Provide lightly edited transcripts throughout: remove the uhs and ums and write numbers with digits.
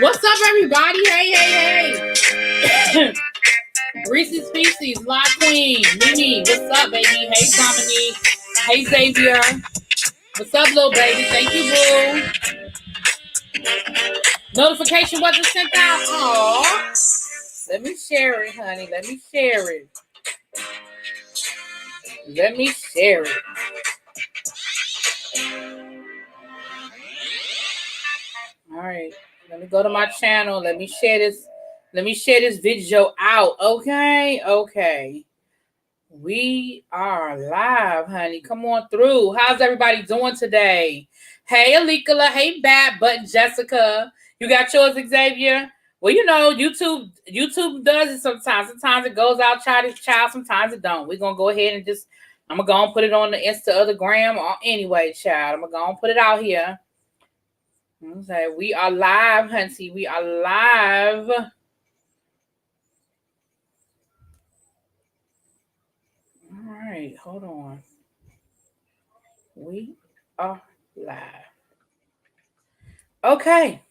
What's up, everybody? Hey. Reese's Species, Live Queen, Mimi, what's up, baby? Hey, Dominique. Hey, Xavier. What's up, little baby? Thank you, boo. Notification wasn't sent out. Aww. Let me share it, honey. Let me share it. All right. Let me go to my channel. Let me share this video out. Okay. We are live, honey. Come on through. How's everybody doing today? Hey, Alikala. Hey, Bat Button Jessica. You got yours, Xavier? Well, you know, YouTube does it sometimes. Sometimes it goes out child. Sometimes it don't. We're going to go ahead and I'm going to go and put it on the Insta or the gram. Or anyway, child. I'm going to go and put it out here. Okay, we are live, hunty. We are live. All right, hold on. We are live. Okay.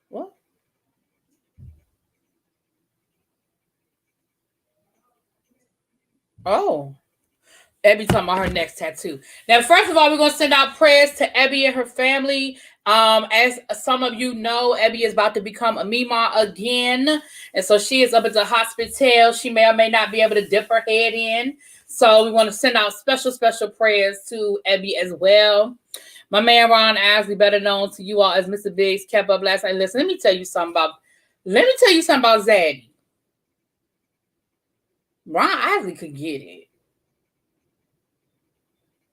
What? Oh. Abby talking about her next tattoo. Now, first of all, we're going to send out prayers to Abby and her family. As some of you know, Abby is about to become a Mima again. And so she is up at the hospital. She may or may not be able to dip her head in. So we want to send out special prayers to Abby as well. My man, Ron Asley, better known to you all as Mr. Biggs, kept up last night. Listen, let me tell you something about Zaddy. Ron Asley could get it.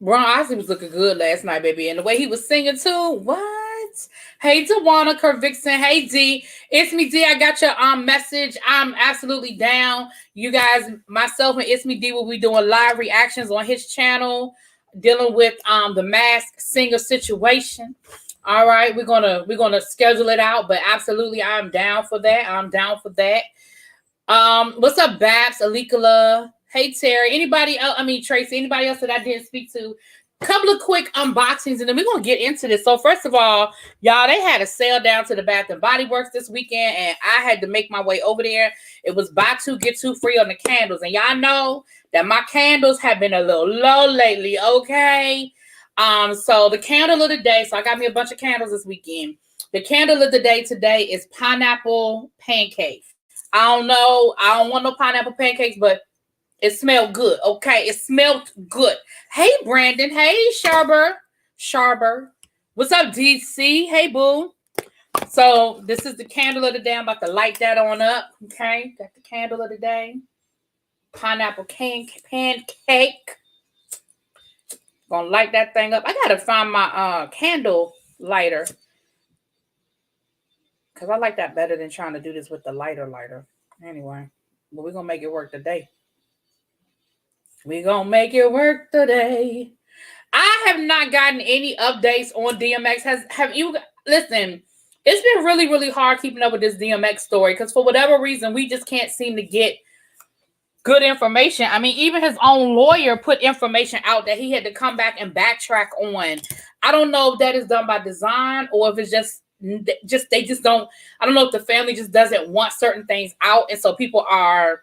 Ron Osley was looking good last night, baby. And the way he was singing, too. What? Hey, Tawana, Kurt Vixen. Hey, D. It's me, D. I got your message. I'm absolutely down. You guys, myself and It's Me, D, will be doing live reactions on his channel, dealing with the Masked Singer situation. All right, we're gonna schedule it out, but absolutely, I'm down for that. What's up, Babs, Alikala? Hey, Terry. Anybody else? Tracy. Anybody else that I didn't speak to? Couple of quick unboxings, and then we're gonna get into this. So first of all, y'all, they had a sale down to the Bath and Body Works this weekend, and I had to make my way over there. It was buy two get two free on the candles, and y'all know that my candles have been a little low lately. Okay, so the candle of the day. So I got me a bunch of candles this weekend. The candle of the day today is pineapple pancake. I don't want no pineapple pancakes, but it smelled good, okay? It smelled good. Hey, Brandon. Hey, Sharber. What's up, DC? Hey, boo. So this is the candle of the day. I'm about to light that on up, okay? Got the candle of the day. Pineapple pancake. Gonna light that thing up. I gotta find my candle lighter, because I like that better than trying to do this with the lighter. Anyway, but we're gonna make it work today. I have not gotten any updates on DMX. Have you? Listen, it's been really, really hard keeping up with this DMX story, because for whatever reason, we just can't seem to get good information. Even his own lawyer put information out that he had to come back and backtrack on. I don't know if that is done by design or if it's just they just don't. I don't know if the family just doesn't want certain things out, and so people are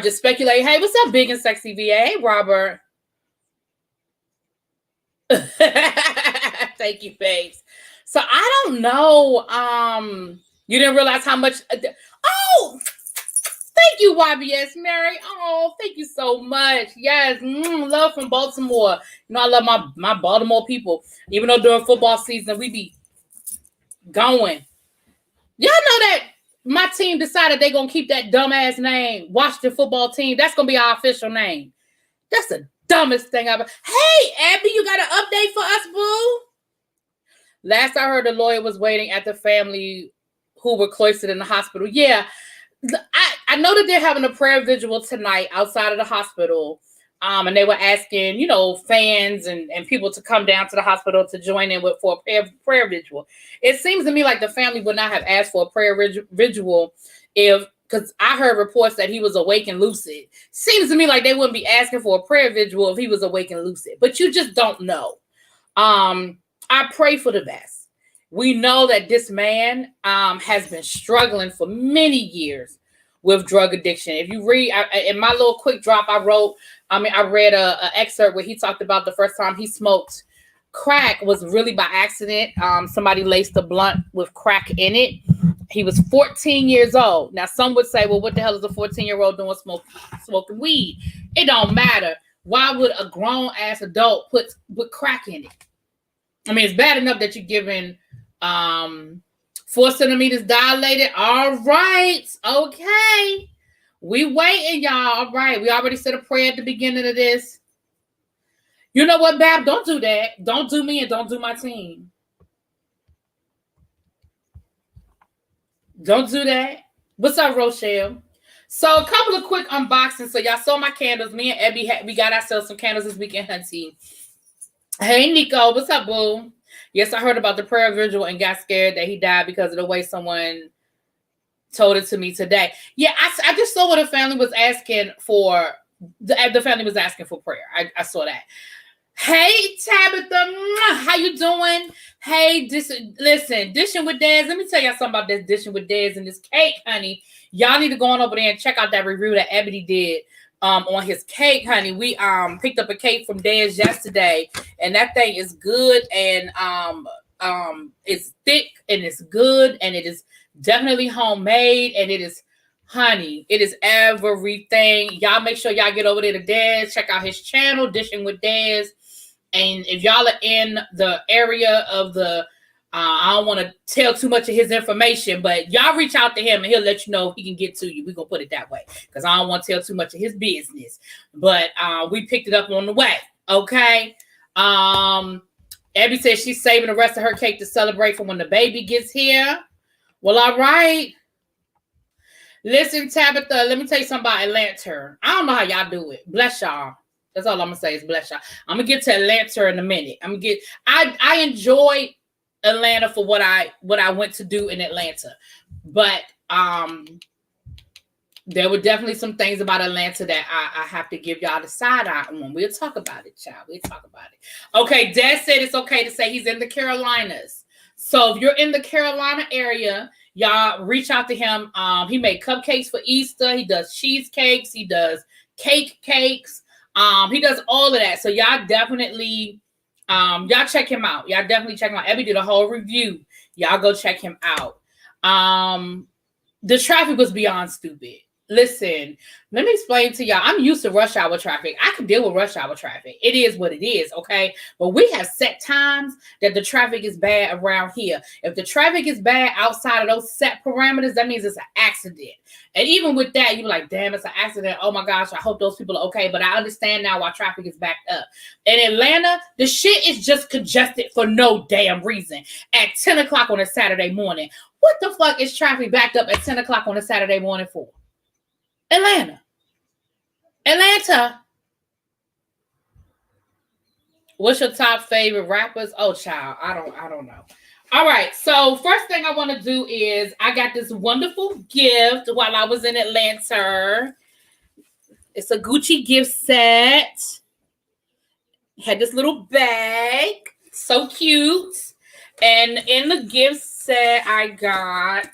just speculating. Hey, what's up, Big and Sexy VA? Hey, Robert. Thank you, babes. So I don't know. You didn't realize how much. Oh, thank you, YBS Mary. Oh, thank you so much. Yes, love from Baltimore. You know, I love my Baltimore people. Even though during football season we be going. Y'all know that my team decided they're going to keep that dumbass name, Washington Football Team. That's going to be our official name. That's the dumbest thing ever. Hey, Abby, you got an update for us, boo? Last I heard, the lawyer was waiting at the family who were cloistered in the hospital. Yeah, I know that they're having a prayer vigil tonight outside of the hospital. And they were asking, you know, fans and people to come down to the hospital to join in for a prayer vigil. It seems to me like the family would not have asked for a prayer vigil because I heard reports that he was awake and lucid. Seems to me like they wouldn't be asking for a prayer vigil if he was awake and lucid, but you just don't know. I pray for the best. We know that this man has been struggling for many years with drug addiction. If you read in my little quick drop, I read a excerpt where he talked about the first time he smoked crack was really by accident. Somebody laced a blunt with crack in it. He was 14 years old. Now, some would say, well, what the hell is a 14-year-old doing smoking weed? It don't matter. Why would a grown-ass adult put crack in it? I mean, it's bad enough that you're giving 4 centimeters dilated. All right. Okay. We waiting, y'all. All right. We already said a prayer at the beginning of this. You know what, Bab? Don't do that. Don't do me and don't do my team. Don't do that. What's up, Rochelle? So a couple of quick unboxings. So y'all saw my candles. Me and Abby, we got ourselves some candles this weekend, hunty. Hey, Nico. What's up, boo? Yes, I heard about the prayer vigil and got scared that he died because of the way someone told it to me today. Yeah, I just saw what the family was asking for. The family was asking for prayer. I saw that. Hey, Tabitha. How you doing? Hey, listen, Dishing with Daz. Let me tell y'all something about this Dishing with Daz and this cake, honey. Y'all need to go on over there and check out that review that Ebony did on his cake, honey. We picked up a cake from Daz yesterday, and that thing is good, and it's thick and it's good, and it is definitely homemade, and it is, honey, it is everything. Y'all make sure y'all get over there to Daz, check out his channel, Dishing with Daz. And if y'all are in the area of the, I don't want to tell too much of his information, but y'all reach out to him and he'll let you know if he can get to you. We're going to put it that way because I don't want to tell too much of his business. But we picked it up on the way. Okay. Abby says she's saving the rest of her cake to celebrate for when the baby gets here. Well, all right. Listen, Tabitha, let me tell you something about Atlanta. I don't know how y'all do it. Bless y'all. That's all I'm gonna say is bless y'all. I'm gonna get to Atlanta in a minute. I enjoyed Atlanta for what I went to do in Atlanta, but there were definitely some things about Atlanta that I have to give y'all the side eye on. We'll talk about it, child. We'll talk about it. Okay, Dad said it's okay to say he's in the Carolinas. So if you're in the Carolina area, y'all reach out to him. He made cupcakes for Easter. He does cheesecakes. He does cakes. He does all of that. So y'all definitely, y'all check him out. Y'all definitely check him out. Abby did a whole review. Y'all go check him out. The traffic was beyond stupid. Listen, let me explain to y'all. I'm used to rush hour traffic. I can deal with rush hour traffic. It is what it is, okay? But we have set times that the traffic is bad around here. If the traffic is bad outside of those set parameters, that means it's an accident. And even with that, you're like, damn, it's an accident. Oh my gosh, I hope those people are okay. But I understand now why traffic is backed up. In Atlanta, the shit is just congested for no damn reason. At 10 o'clock on a Saturday morning. What the fuck is traffic backed up at 10 o'clock on a Saturday morning for? Atlanta. What's your top favorite rappers? Oh, child, I don't know. All right, so first thing I want to do is I got this wonderful gift while I was in Atlanta. It's a Gucci gift set. Had this little bag, so cute. And in the gift set I got,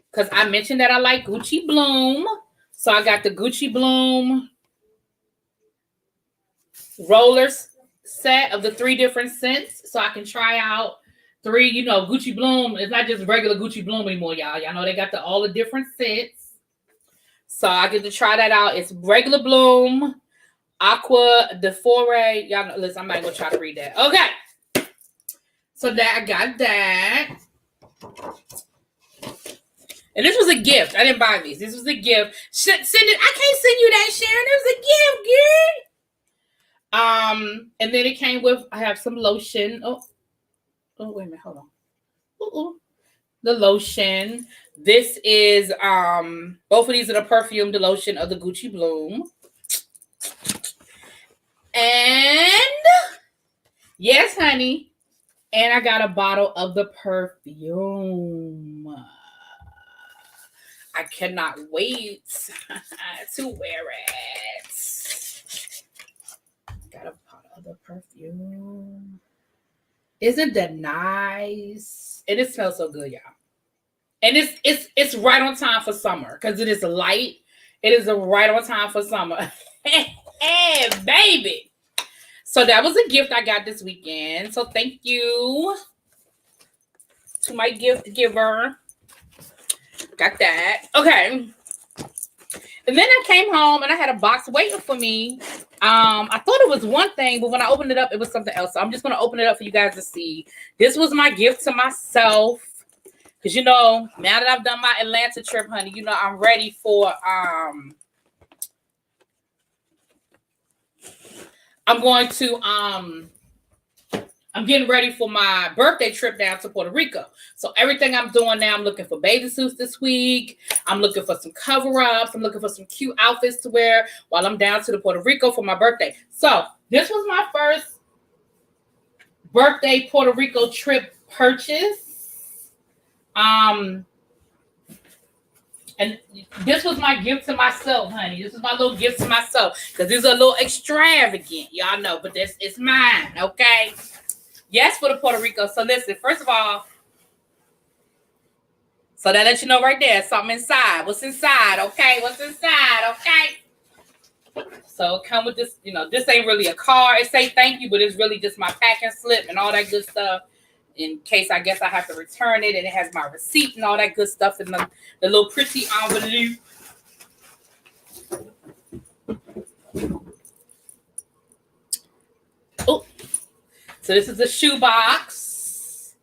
because I mentioned that I like Gucci Bloom. So I got the Gucci Bloom rollers set of the 3 different scents. So I can try out 3, you know, Gucci Bloom. It's not just regular Gucci Bloom anymore, y'all. Y'all know they got all the different scents. So I get to try that out. It's regular Bloom, Aqua, Defore. Y'all know, listen, I'm not going to try to read that. Okay. So that I got that. And this was a gift. I didn't buy these. This was a gift. Send it. I can't send you that, Sharon. It was a gift, girl. And then it came with, I have some lotion. Oh, wait a minute. Hold on. The lotion. This is, both of these are the perfume, the lotion of the Gucci Bloom. And yes, honey. And I got a bottle of the perfume. I cannot wait to wear it. Got a bottle of the perfume. Isn't that nice? And it smells so good, y'all. And it's right on time for summer because it is light. It is right on time for summer. Hey, baby. So that was a gift I got this weekend. So thank you to my gift giver. Got that. Okay. And then I came home and I had a box waiting for me. I thought it was one thing, but when I opened it up, it was something else. So I'm just going to open it up for you guys to see. This was my gift to myself. Because, you know, now that I've done my Atlanta trip, honey, you know, I'm ready for, I'm getting ready for my birthday trip down to Puerto Rico. So everything I'm doing now, I'm looking for bathing suits this week. I'm looking for some cover-ups. I'm looking for some cute outfits to wear while I'm down to the Puerto Rico for my birthday. So this was my first birthday Puerto Rico trip purchase. And this was my gift to myself, honey. This is my little gift to myself because these are a little extravagant, y'all know, but this is mine, okay? Yes, for the Puerto Rico. So listen, first of all, so that lets you know right there, something inside. What's inside, okay? What's inside, okay? So come with this, you know, this ain't really a card. It say thank you, but it's really just my packing slip and all that good stuff. In case I guess I have to return it, and it has my receipt and all that good stuff in the little pretty envelope. Oh, so this is a shoe box,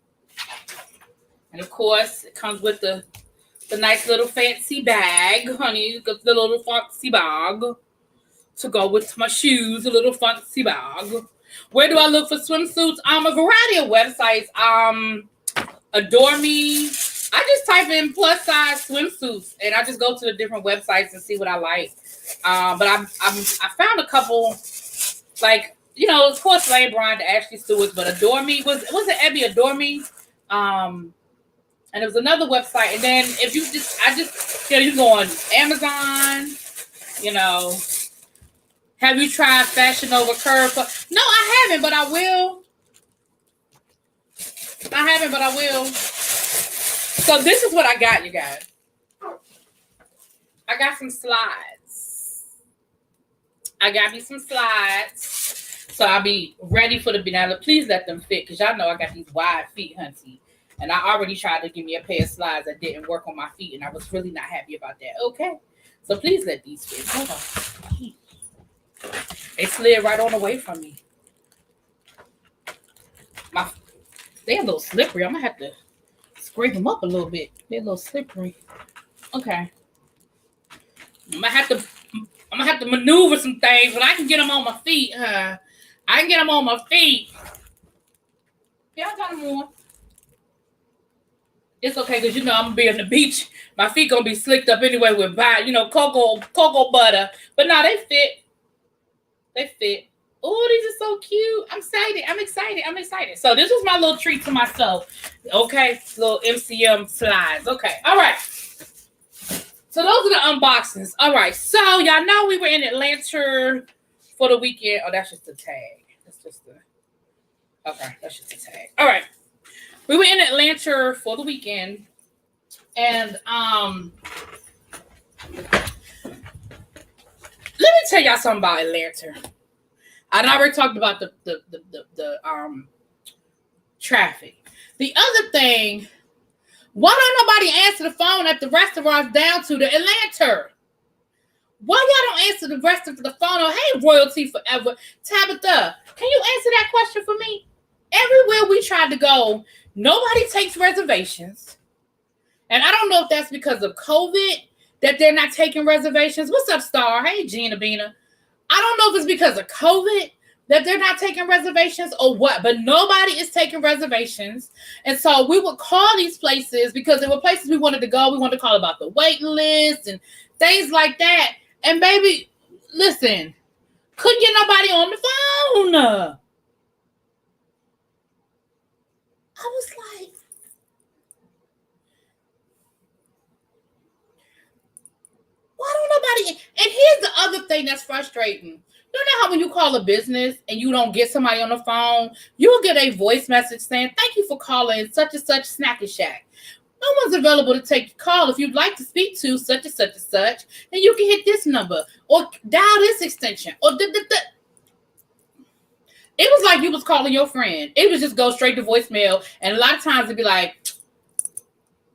and of course it comes with the nice little fancy bag, honey. The little fancy bag to go with my shoes. A little fancy bag. Where do I look for swimsuits? A variety of websites. Adore Me. I just type in plus size swimsuits and I just go to the different websites and see what I like. But I found a couple, like, you know, of course, Lane Bryant, Ashley Stewart, but Adore Me was it Abby Adore Me? And it was another website. And then if you you know, you go on Amazon, you know. Have you tried Fashion Over Curve? No, I haven't, but I will. So this is what I got, you guys. I got some slides. I got me some slides. So I'll be ready for the banana. Please let them fit, because y'all know I got these wide feet, hunty. And I already tried to give me a pair of slides that didn't work on my feet, and I was really not happy about that. Okay. So please let these fit. Hold on. They slid right on away from me. They're a little slippery. I'm gonna have to scrape them up a little bit. They're a little slippery. Okay. I'm gonna have to maneuver some things, but I can get them on my feet. I can get them on my feet. Yeah, I got them on. It's okay, because you know I'm gonna be on the beach. My feet gonna be slicked up anyway with cocoa butter. But no, they fit. They fit. Oh, these are so cute. I'm excited. So this was my little treat to myself. Okay, little MCM slides. Okay, all right. So those are the unboxings. All right, so y'all know we were in Atlanta for the weekend. Oh, that's just the tag. That's just the tag. All right. We were in Atlanta for the weekend. And let me tell y'all something about Atlanta. I already talked about the traffic. The other thing, why don't nobody answer the phone at the restaurants down to the Atlanta? Why y'all don't answer the rest of the phone? Oh, hey, Royalty Forever. Tabitha, can you answer that question for me? Everywhere we tried to go, nobody takes reservations. And I don't know if that's because of COVID that they're not taking reservations. What's up, Star? Hey, Gina Bina. I don't know if it's because of COVID that they're not taking reservations or what, but nobody is taking reservations. And so we would call these places because there were places we wanted to go. We wanted to call about the waiting list and things like that. And baby, listen, Couldn't get nobody on the phone. I was like, why don't nobody? And here's the other thing that's frustrating. You know how when you call a business and you don't get somebody on the phone, you'll get a voice message saying, thank you for calling such and such Snacky Shack. No one's available to take your call. If you'd like to speak to such and such and such, then you can hit this number or dial this extension. Or it was like you was calling your friend. It would just go straight to voicemail. And a lot of times it'd be like,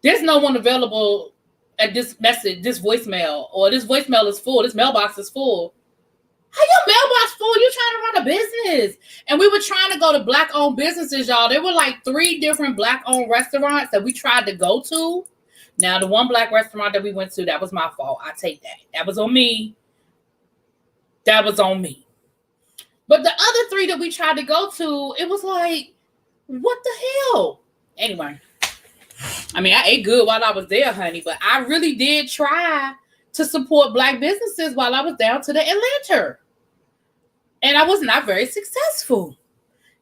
there's no one available at this message, this voicemail, or this voicemail is full, this mailbox is full. How your mailbox full? You're trying to run a business. And we were trying to go to Black-owned businesses, y'all. There were like 3 different Black-owned restaurants that we tried to go to. Now, the one Black restaurant that we went to, that was my fault. I take that. That was on me. That was on me. But the other 3 that we tried to go to, it was like, what the hell? Anyway, I mean, I ate good while I was there, honey, but I really did try to support Black businesses while I was down to the Atlanta. And I was not very successful.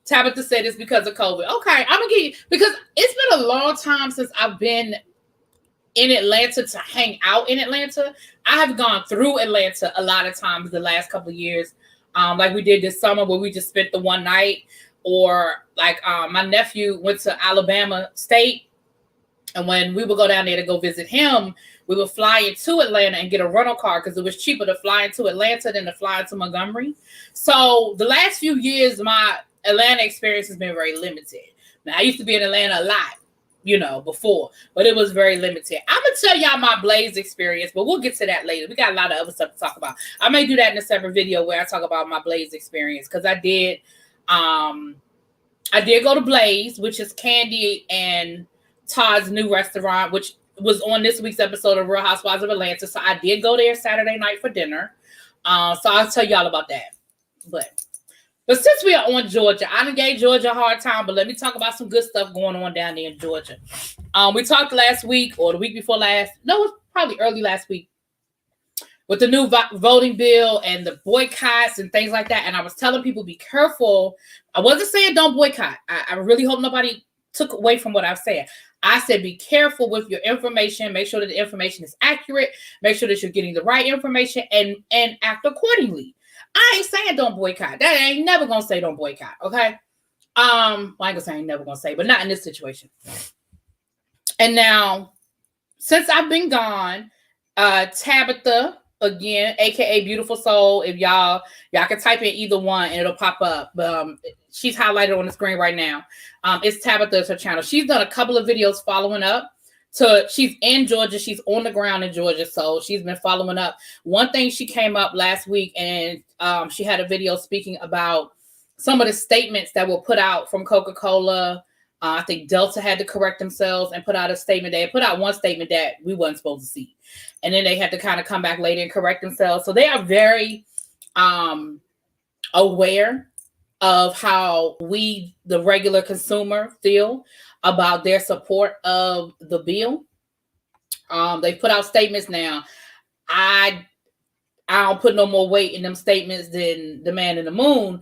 Tabitha said it's because of COVID. Okay, I'm going to get you, because it's been a long time since I've been in Atlanta to hang out in Atlanta. I have gone through Atlanta a lot of times the last couple of years. Like we did this summer where we just spent the one night, or like my nephew went to Alabama State, and when we would go down there to go visit him, we would fly into Atlanta and get a rental car because it was cheaper to fly into Atlanta than to fly into Montgomery. So the last few years, my Atlanta experience has been very limited. Now, I used to be in Atlanta a lot, before, but it was very limited. I'm going to tell y'all my Blaze experience, but we'll get to that later. We got a lot of other stuff to talk about. I may do that in a separate video where I talk about my Blaze experience, because I did go to Blaze, which is Candy and Todd's new restaurant, which was on this week's episode of Real Housewives of Atlanta. So I did go there Saturday night for dinner. So I'll tell y'all about that. But since we are on Georgia, I done gave Georgia a hard time, but let me talk about some good stuff going on down there in Georgia. We talked last week or the week before last. No, it was probably early last week with the new voting bill and the boycotts and things like that. And I was telling people, be careful. I wasn't saying don't boycott. I really hope nobody took away from what I've said. I said, be careful with your information. Make sure that the information is accurate. Make sure that you're getting the right information and act accordingly. I ain't saying don't boycott. That ain't never gonna say don't boycott. Okay. I ain't gonna say I ain't never gonna say, but not in this situation. And now, since I've been gone, Tabitha, again, aka Beautiful Soul, if y'all can type in either one and it'll pop up. But she's highlighted on the screen right now. It's Tabitha, it's her channel. She's done a couple of videos following up. She's in Georgia. She's on the ground in Georgia. So she's been following up. One thing, she came up last week and she had a video speaking about some of the statements that were put out from Coca-Cola. I think Delta had to correct themselves and put out a statement. They had put out one statement that we wasn't supposed to see. And then they had to kind of come back later and correct themselves. So they are very aware of how we, the regular consumer, feel about their support of the bill. They put out statements now. I don't put no more weight in them statements than the man in the moon.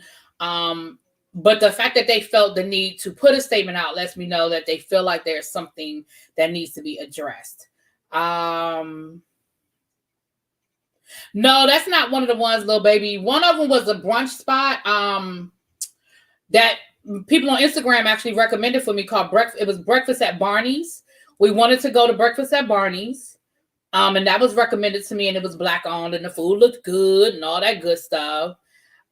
But the fact that they felt the need to put a statement out lets me know that they feel like there's something that needs to be addressed. No, that's not one of the ones, little baby. One of them was a brunch spot that people on Instagram actually recommended for me called Breakfast. It was Breakfast at Barney's. We wanted to go to Breakfast at Barney's. And that was recommended to me, and it was Black owned, and the food looked good and all that good stuff.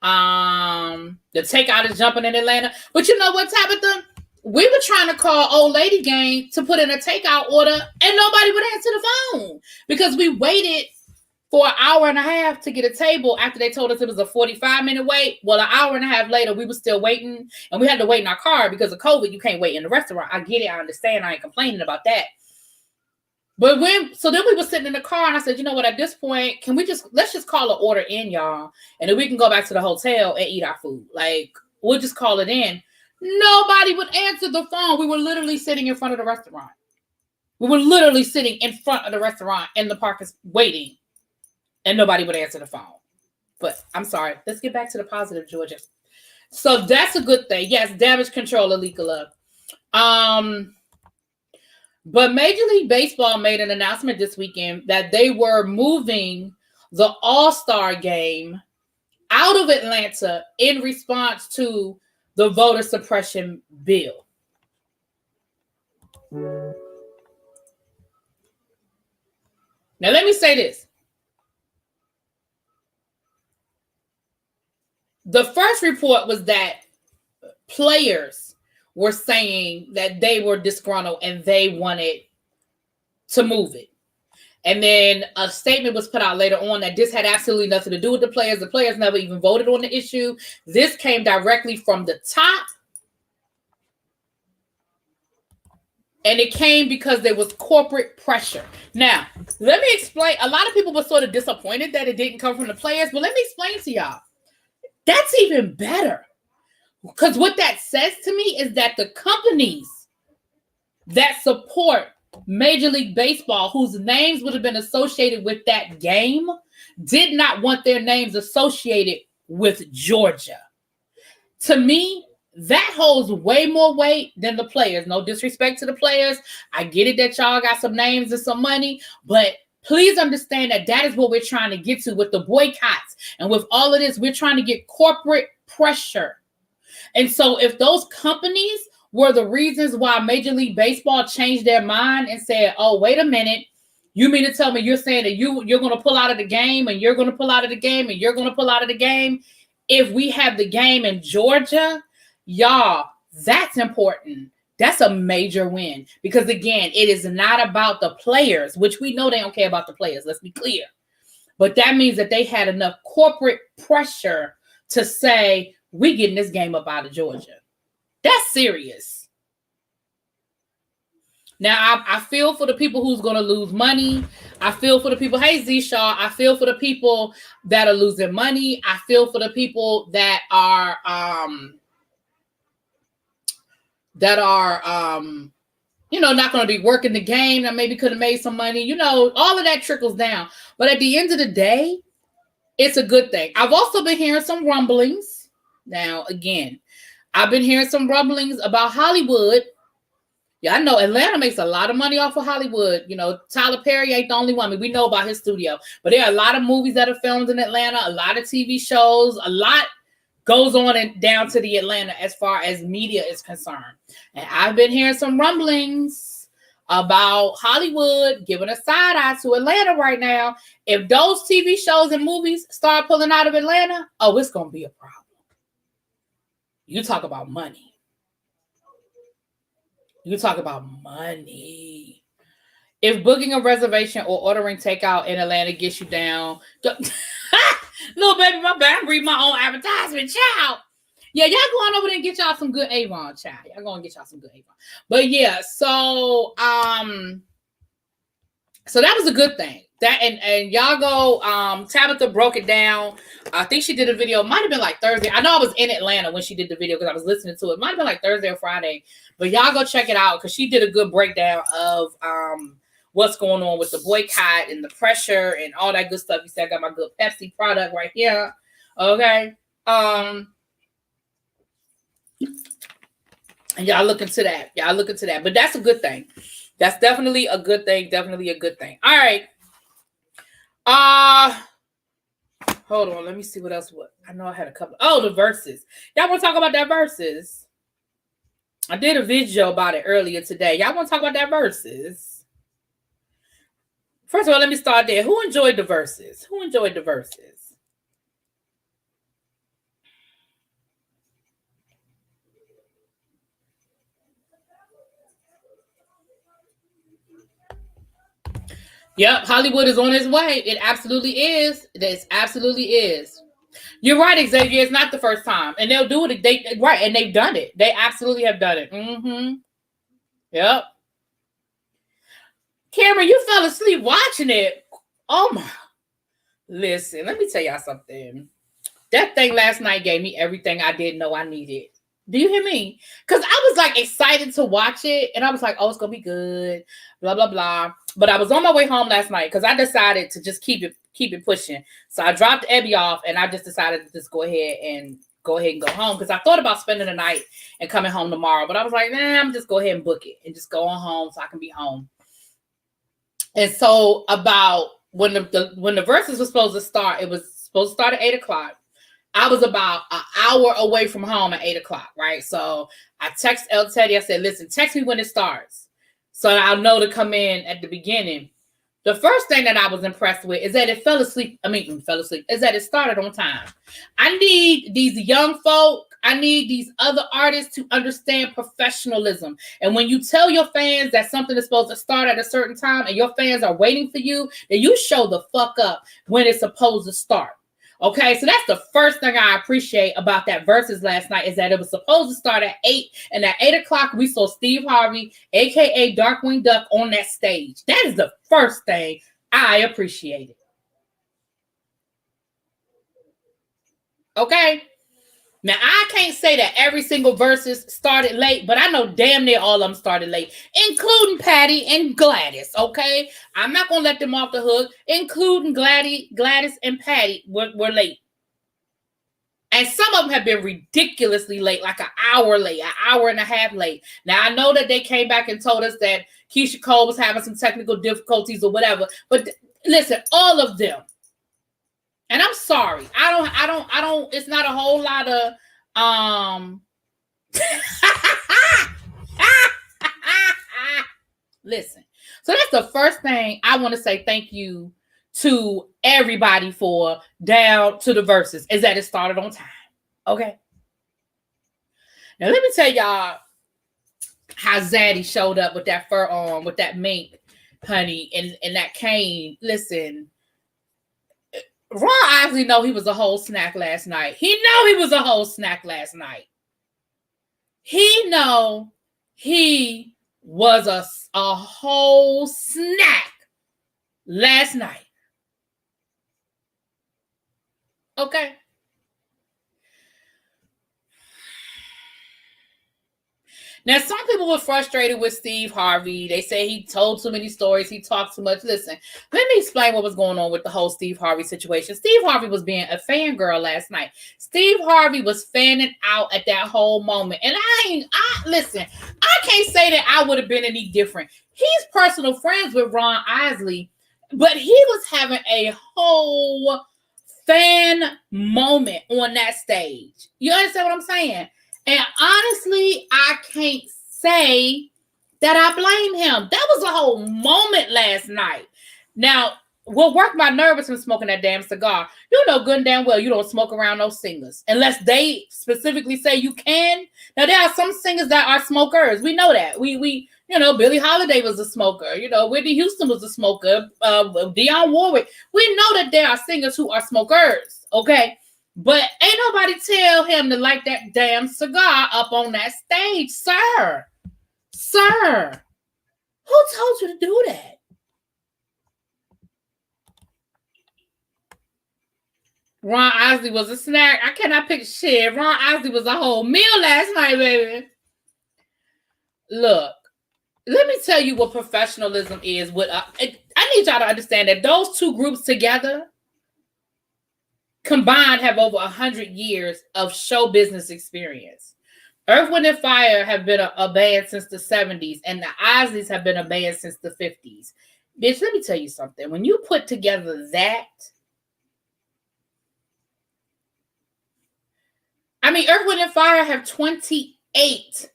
The takeout is jumping in Atlanta. But you know what, Tabitha? We were trying to call Old Lady Gang to put in a takeout order, and nobody would answer the phone because we waited for an hour and a half to get a table after they told us it was a 45-minute wait. Well, an hour and a half later, we were still waiting, and we had to wait in our car because of COVID. You can't wait in the restaurant. I get it. I understand. I ain't complaining about that. But then we were sitting in the car, and I said, you know what, at this point, let's just call an order in, y'all, and then we can go back to the hotel and eat our food. Like, we'll just call it in. Nobody would answer the phone. We were literally sitting in front of the restaurant. We were literally sitting in front of the restaurant in the park waiting, and nobody would answer the phone. But I'm sorry. Let's get back to the positive, Georgia. So that's a good thing. Yes, damage control, Alikala. But Major League Baseball made an announcement this weekend that they were moving the All-Star game out of Atlanta in response to the voter suppression bill. Now, let me say this. The first report was that players were saying that they were disgruntled and they wanted to move it. And then a statement was put out later on that this had absolutely nothing to do with the players. The players never even voted on the issue. This came directly from the top. And it came because there was corporate pressure. Now, let me explain. A lot of people were sort of disappointed that it didn't come from the players, but let me explain to y'all. That's even better. Because what that says to me is that the companies that support Major League Baseball, whose names would have been associated with that game, did not want their names associated with Georgia. To me, that holds way more weight than the players. No disrespect to the players. I get it that y'all got some names and some money, but please understand that that is what we're trying to get to with the boycotts. And with all of this, we're trying to get corporate pressure. And so if those companies were the reasons why Major League Baseball changed their mind and said, oh, wait a minute, you mean to tell me you're saying that you're going to pull out of the game and you're going to pull out of the game and you're going to pull out of the game? If we have the game in Georgia, y'all, that's important. That's a major win. Because again, it is not about the players, which we know they don't care about the players. Let's be clear. But that means that they had enough corporate pressure to say, we getting this game up out of Georgia. That's serious. Now, I feel for the people who's going to lose money. I feel for the people, hey, Z Shah, I feel for the people that are losing money. I feel for the people that are not going to be working the game, that maybe could have made some money. All of that trickles down. But at the end of the day, it's a good thing. I've also been hearing some rumblings. Now, again, I've been hearing some rumblings about Hollywood. Yeah, I know Atlanta makes a lot of money off of Hollywood. Tyler Perry ain't the only one. I mean, we know about his studio. But there are a lot of movies that are filmed in Atlanta, a lot of TV shows, a lot goes on and down to the Atlanta as far as media is concerned. And I've been hearing some rumblings about Hollywood giving a side eye to Atlanta right now. If those TV shows and movies start pulling out of Atlanta, it's going to be a problem. You talk about money. You talk about money. If booking a reservation or ordering takeout in Atlanta gets you down, little baby, my bad, I'm reading my own advertisement, child. Yeah, y'all go on over there and get y'all some good Avon, child. Y'all go and get y'all some good Avon. But yeah, so that was a good thing. That and y'all go, Tabitha broke it down. I think she did a video. Might have been like Thursday. I know I was in Atlanta when she did the video because I was listening to it. Might have been like Thursday or Friday. But y'all go check it out because she did a good breakdown of what's going on with the boycott and the pressure and all that good stuff. You said I got my good Pepsi product right here. Okay. And y'all look into that. But that's a good thing. That's definitely a good thing. Definitely a good thing. All right. Hold on. Let me see what else. I know I had a couple. Oh, the Verzuz. Y'all want to talk about that Verzuz? I did a video about it earlier today. Y'all want to talk about that Verzuz? First of all, let me start there. Who enjoyed the Verzuz? Yep, Hollywood is on its way. It absolutely is. It absolutely is. You're right, Xavier. It's not the first time. And they'll do it. And they've done it. They absolutely have done it. Mm-hmm. Yep. Cameron, you fell asleep watching it. Oh, my. Listen, let me tell y'all something. That thing last night gave me everything I didn't know I needed. Do you hear me? Because I was like excited to watch it. And I was like, oh, it's going to be good. Blah, blah, blah. But I was on my way home last night because I decided to just keep keep it pushing. So I dropped Ebby off, and I just decided to just go ahead and go home, because I thought about spending the night and coming home tomorrow, but I was like, nah, I'm just go ahead and book it and just go on home so I can be home. And so about when the Verzuz was supposed to start, it was supposed to start at 8:00. I was about an hour away from home at 8:00, right? So I text El Teddy. I said, listen, text me when it starts so I'll know to come in at the beginning. The first thing that I was impressed with is that it is that it started on time. I need these young folk, I need these other artists to understand professionalism. And when you tell your fans that something is supposed to start at a certain time and your fans are waiting for you, then you show the fuck up when it's supposed to start. Okay, so that's the first thing I appreciate about that Verzuz last night, is that it was supposed to start at 8, and at 8:00 we saw Steve Harvey, aka Darkwing Duck, on that stage. That is the first thing I appreciated. Okay, now I can't say that every single Verzuz started late, but I know damn near all of them started late, including Patty and Gladys. Okay, I'm not gonna let them off the hook, including Gladys and Patty were late. And some of them have been ridiculously late, like an hour late, an hour and a half late. Now, I know that they came back and told us that Keisha Cole was having some technical difficulties or whatever. But listen, all of them. And I'm sorry. I don't, it's not a whole lot of, listen. So that's the first thing I want to say thank you to everybody for, down to the Verzuz, is that it started on time. Okay. Now let me tell y'all how Zaddy showed up with that fur on, with that mink, honey, and that cane. Listen, Ron Isley know he was a whole snack last night. He know he was a whole snack last night. He know he was a whole snack last night. Okay. Now, some people were frustrated with Steve Harvey. They say he told too many stories. He talked too much. Listen, let me explain what was going on with the whole Steve Harvey situation. Steve Harvey was being a fangirl last night. Steve Harvey was fanning out at that whole moment. And listen, I can't say that I would have been any different. He's personal friends with Ron Isley, but he was having a whole fan moment on that stage. You understand what I'm saying? And honestly, I can't say that I blame him. That was a whole moment last night. Now, what worked my nerves from smoking that damn cigar, you know good and damn well you don't smoke around those singers unless they specifically say you can. Now, there are some singers that are smokers. We know that. We you know, Billie Holiday was a smoker. You know, Whitney Houston was a smoker. Dionne Warwick. We know that there are singers who are smokers, okay? But ain't nobody tell him to light that damn cigar up on that stage, sir. Sir, who told you to do that? Ron Isley was a snack. I cannot pick shit. Ron Isley was a whole meal last night, baby. Look, let me tell you what professionalism is. I need y'all to understand that those two groups together combined have over 100 years of show business experience. Earth, Wind, and Fire have been a band since the 70s, and the Isleys have been a band since the 50s. Bitch, let me tell you something. When you put together that, I mean, Earth, Wind, and Fire have 28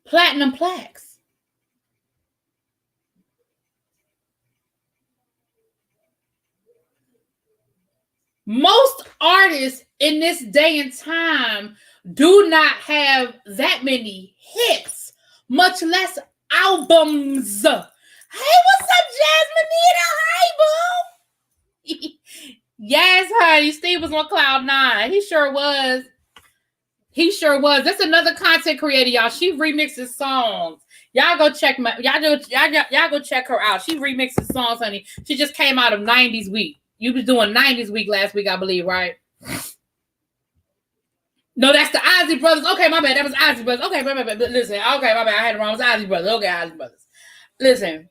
platinum plaques. Most artists in this day and time do not have that many hits, much less albums. Hey, what's up, Jasmine? Hi, boo. Yes, honey. Steve was on cloud 9. He sure was. He sure was. That's another content creator, y'all. She remixes songs. Y'all go check y'all go check her out. She remixes songs, honey. She just came out of 90s week. You was doing 90s week last week, I believe, right? No, that's the Isley Brothers. Okay, my bad. That was Isley Brothers. Okay, my bad. Listen, okay, my bad. I had it wrong. It was Isley Brothers. Okay, Isley Brothers. Listen.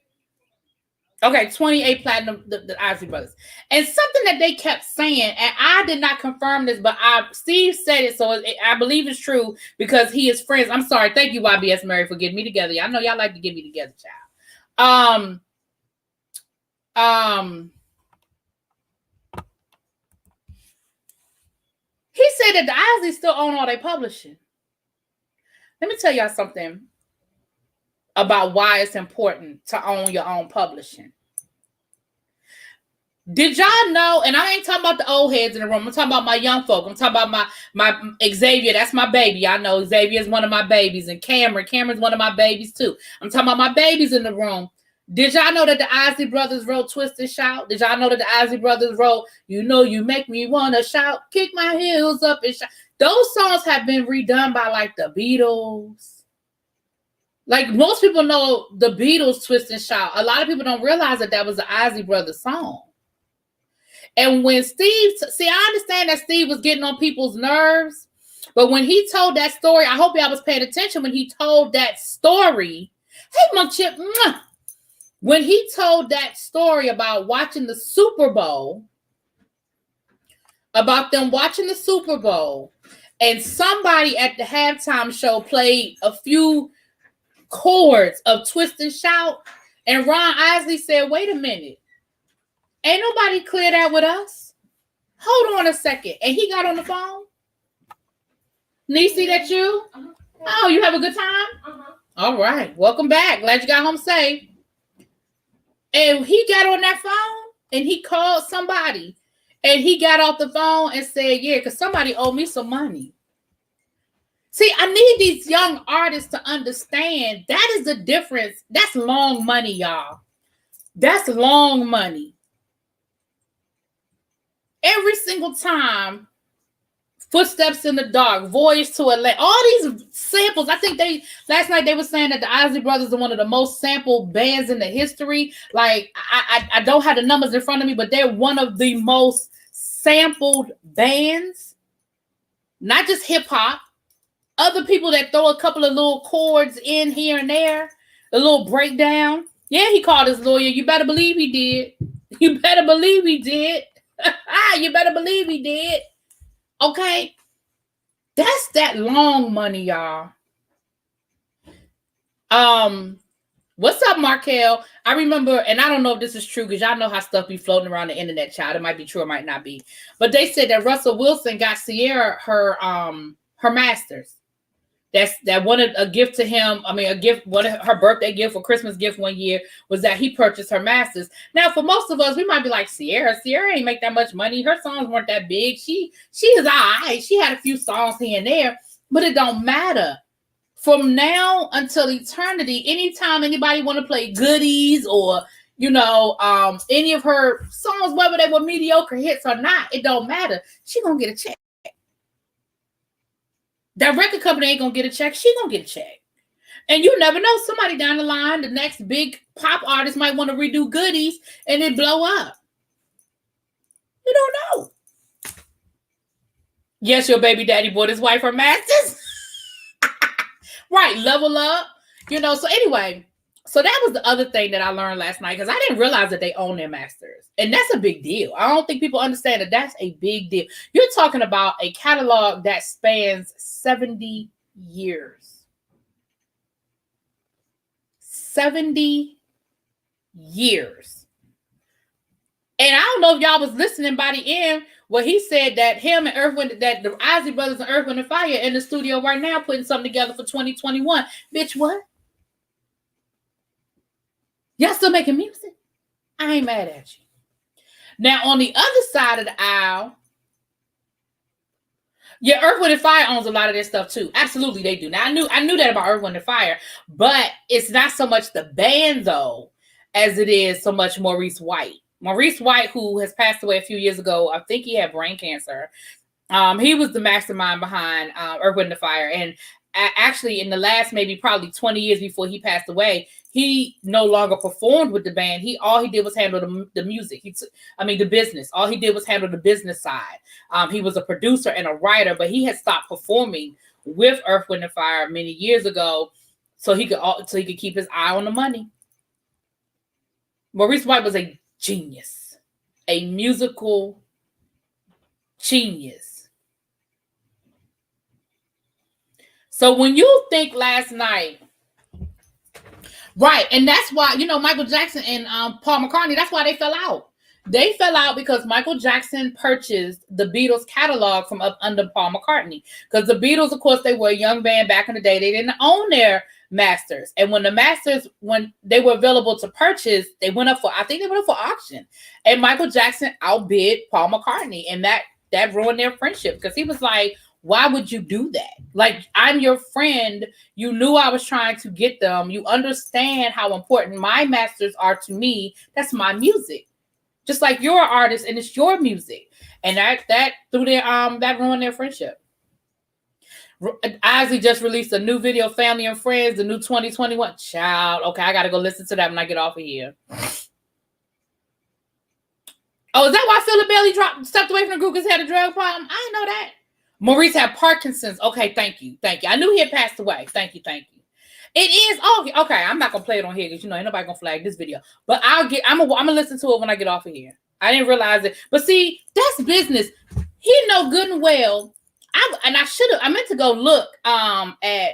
Okay, 28 platinum, the Isley Brothers. And something that they kept saying, and I did not confirm this, but Steve said it, so I believe it's true because he is friends. I'm sorry. Thank you, YBS Mary, for getting me together. I know y'all like to get me together, child. He said that the Isleys still own all their publishing. Let me tell y'all something about why it's important to own your own publishing. Did y'all know, and I ain't talking about the old heads in the room, I'm talking about my young folk. I'm talking about my Xavier, that's my baby. I know Xavier is one of my babies, and Cameron's one of my babies too. I'm talking about my babies in the room. Did y'all know that the Isley Brothers wrote Twist and Shout? Did y'all know that the Isley Brothers wrote, You Know You Make Me Wanna Shout, Kick My Heels Up and Shout? Those songs have been redone by like the Beatles. Like most people know the Beatles Twist and Shout. A lot of people don't realize that was the Isley Brothers song. And when Steve, I understand that Steve was getting on people's nerves, but when he told that story, I hope y'all was paying attention when he told that story. Hey, Monk Chip. When he told that story about watching the Super Bowl, about them watching the Super Bowl, and somebody at the halftime show played a few chords of Twist and Shout, and Ron Isley said, wait a minute. Ain't nobody clear that with us. Hold on a second. And he got on the phone. Niecy, that you? Uh-huh. Oh, you have a good time? Uh-huh. All right. Welcome back. Glad you got home safe. And he got on that phone and he called somebody. And he got off the phone and said, yeah, because somebody owed me some money. See, I need these young artists to understand that is the difference. That's long money, y'all. That's long money. Every single time, Footsteps in the Dark, Voyage to Atlanta, all these samples. I think last night they were saying that the Isley Brothers are one of the most sampled bands in the history. Like I don't have the numbers in front of me, but they're one of the most sampled bands. Not just hip hop. Other people that throw a couple of little chords in here and there, a little breakdown. Yeah, he called his lawyer. You better believe he did. You better believe he did. You better believe he did. Okay. That's that long money, y'all. What's up, Markel? I remember, and I don't know if this is true because y'all know how stuff be floating around the internet, child. It might be true, it might not be. But they said that Russell Wilson got Sierra her masters. That wanted a gift to him. I mean, a gift, her birthday gift or Christmas gift one year was that he purchased her masters. Now, for most of us, we might be like, Sierra ain't make that much money. Her songs weren't that big. She is all right. She had a few songs here and there, but it don't matter. From now until eternity, anytime anybody want to play goodies or, any of her songs, whether they were mediocre hits or not, it don't matter. She gonna get a check. That record company ain't gonna get a check. She gonna get a check. And you never know. Somebody down the line, the next big pop artist might want to redo goodies and it blow up. You don't know. Yes, your baby daddy bought his wife her masters. Right, level up. So anyway, so that was the other thing that I learned last night because I didn't realize that they own their masters. And that's a big deal. I don't think people understand that that's a big deal. You're talking about a catalog that spans 70 years. 70 years. And I don't know if y'all was listening by the end where he said that him and that the Isley Brothers and Earth, Wind & Fire in the studio right now putting something together for 2021. Bitch, what? Y'all still making music? I ain't mad at you. Now, on the other side of the aisle, yeah, Earth, Wind & Fire owns a lot of their stuff too. Absolutely, they do. Now, I knew that about Earth, Wind & Fire, but it's not so much the band, though, as it is so much Maurice White. Maurice White, who has passed away a few years ago, I think he had brain cancer. He was the mastermind behind Earth, Wind & Fire. And actually, in the last maybe probably 20 years before he passed away, he no longer performed with the band. All he did was handle the music. The business. All he did was handle the business side. He was a producer and a writer, but he had stopped performing with Earth, Wind & Fire many years ago, so he could keep his eye on the money. Maurice White was a genius, a musical genius. So when you think last night, right, and that's why, Michael Jackson and Paul McCartney, that's why they fell out. They fell out because Michael Jackson purchased the Beatles catalog from up under Paul McCartney. Because the Beatles, of course, they were a young band back in the day. They didn't own their masters. And when the masters, when they were available to purchase, they went up for auction. And Michael Jackson outbid Paul McCartney. And that ruined their friendship. Because he was like, why would you do that? Like, I'm your friend. You knew I was trying to get them. You understand how important my masters are to me. That's my music. Just like you're an artist and it's your music. And that through their that ruined their friendship. Ozzy just released a new video, Family and Friends, the new 2021. Child. Okay, I gotta go listen to that when I get off of here. Oh, is that why Philip Bailey stepped away from the group because he had a drug problem? I didn't know that. Maurice had Parkinson's. Okay, thank you. I knew he had passed away. Thank you. It is okay. I'm not gonna play it on here because ain't nobody gonna flag this video. But I'm gonna listen to it when I get off of here. I didn't realize it, but see, that's business. He know good and well. I meant to go look at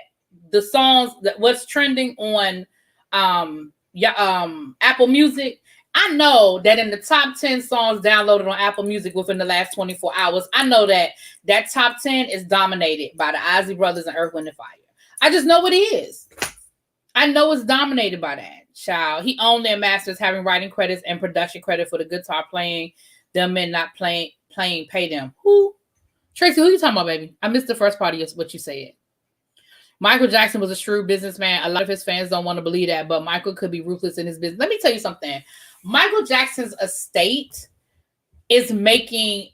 the songs that what's trending on Apple Music. I know that in the top 10 songs downloaded on Apple Music within the last 24 hours, I know that top 10 is dominated by the Ozzy Brothers and Earth, Wind & Fire. I just know what it is. I know it's dominated by that. Child. He owned their masters, having writing credits and production credit for the guitar playing. Them men not playing, pay them. Who? Tracy, who you talking about, baby? I missed the first part of what you said. Michael Jackson was a shrewd businessman. A lot of his fans don't want to believe that, but Michael could be ruthless in his business. Let me tell you something. Michael Jackson's estate is making...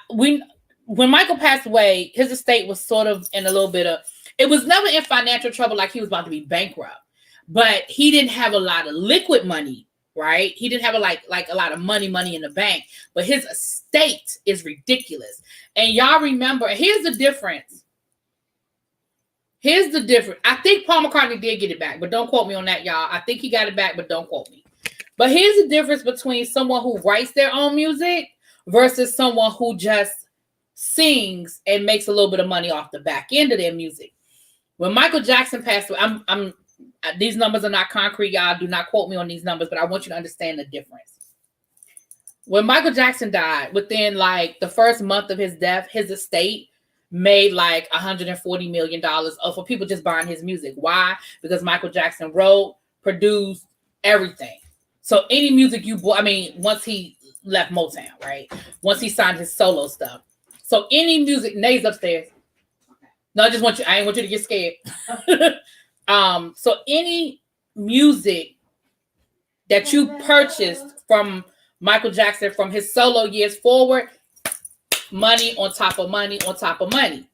when Michael passed away, his estate was sort of in a little bit of... It was never in financial trouble like he was about to be bankrupt, but he didn't have a lot of liquid money, right? He didn't have a lot of money in the bank, but his estate is ridiculous. And y'all remember, here's the difference. I think Paul McCartney did get it back, but don't quote me on that, y'all. I think he got it back, but don't quote me. But here's the difference between someone who writes their own music versus someone who just sings and makes a little bit of money off the back end of their music. When Michael Jackson passed away, these numbers are not concrete, y'all. Do not quote me on these numbers, but I want you to understand the difference. When Michael Jackson died, within the first month of his death, his estate made $140 million for people just buying his music. Why? Because Michael Jackson wrote, produced, everything. So any music you bought, once he left Motown, right? Once he signed his solo stuff. So any music, Nate's upstairs. No, I didn't want you to get scared. So any music that you purchased from Michael Jackson from his solo years forward, money on top of money on top of money.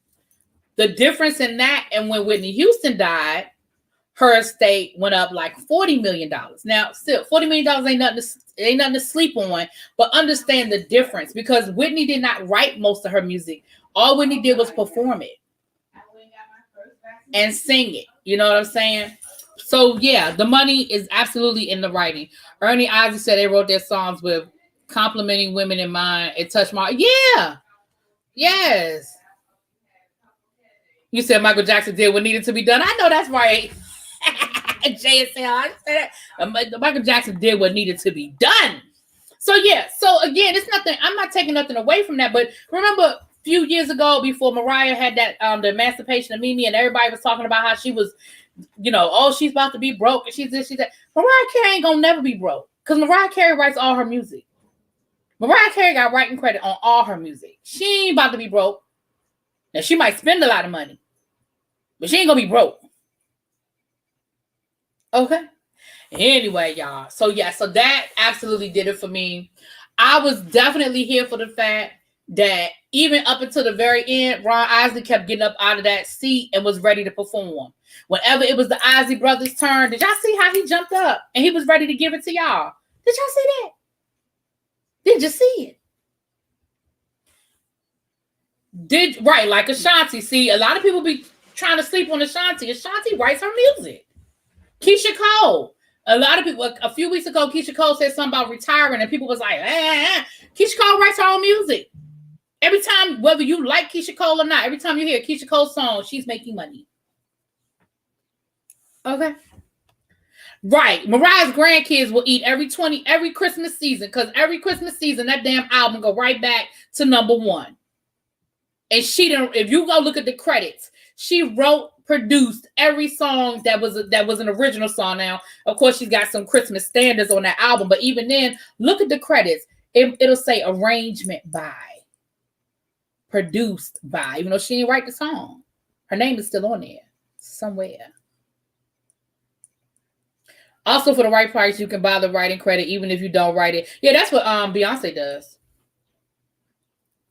The difference in that and when Whitney Houston died, her estate went up $40 million. Now, still, $40 million ain't nothing to sleep on, but understand the difference because Whitney did not write most of her music. All Whitney did was perform it and sing it. You know what I'm saying? So, yeah, the money is absolutely in the writing. Ernie Ozzie said they wrote their songs with complimenting women in mind. It touched my... Yeah. Yes. You said Michael Jackson did what needed to be done. I know that's right. JSL. Michael Jackson did what needed to be done. So, yeah. So, again, it's nothing. I'm not taking nothing away from that. But remember... few years ago, before Mariah had that the emancipation of Mimi, and everybody was talking about how she was, she's about to be broke, and she's this, she's that. Mariah Carey ain't gonna never be broke because Mariah Carey writes all her music. Mariah Carey got writing credit on all her music. She ain't about to be broke. Now she might spend a lot of money, but she ain't gonna be broke. Okay. Anyway, y'all. So that absolutely did it for me. I was definitely here for the fact that even up until the very end, Ron Isley kept getting up out of that seat and was ready to perform. Whenever it was the Isley brothers' turn, did y'all see how he jumped up and he was ready to give it to y'all? Did y'all see that? Did you see it? Right, like Ashanti. See, a lot of people be trying to sleep on Ashanti. Ashanti writes her music. Keisha Cole. A lot of people, a few weeks ago, Keisha Cole said something about retiring, and people was like, Keisha Cole writes her own music. Every time, whether you like Keisha Cole or not, every time you hear a Keisha Cole song, she's making money. Okay. Right. Mariah's grandkids will eat every Christmas season, because every Christmas season, that damn album go right back to #1. And she didn't, if you go look at the credits, she wrote, produced every song that was an original song. Now, of course, she's got some Christmas standards on that album, but even then, look at the credits. It'll say arrangement by, produced by, even though she didn't write the song. Her name is still on there somewhere. Also, for the right price, you can buy the writing credit, even if you don't write it. Yeah, that's what Beyonce does.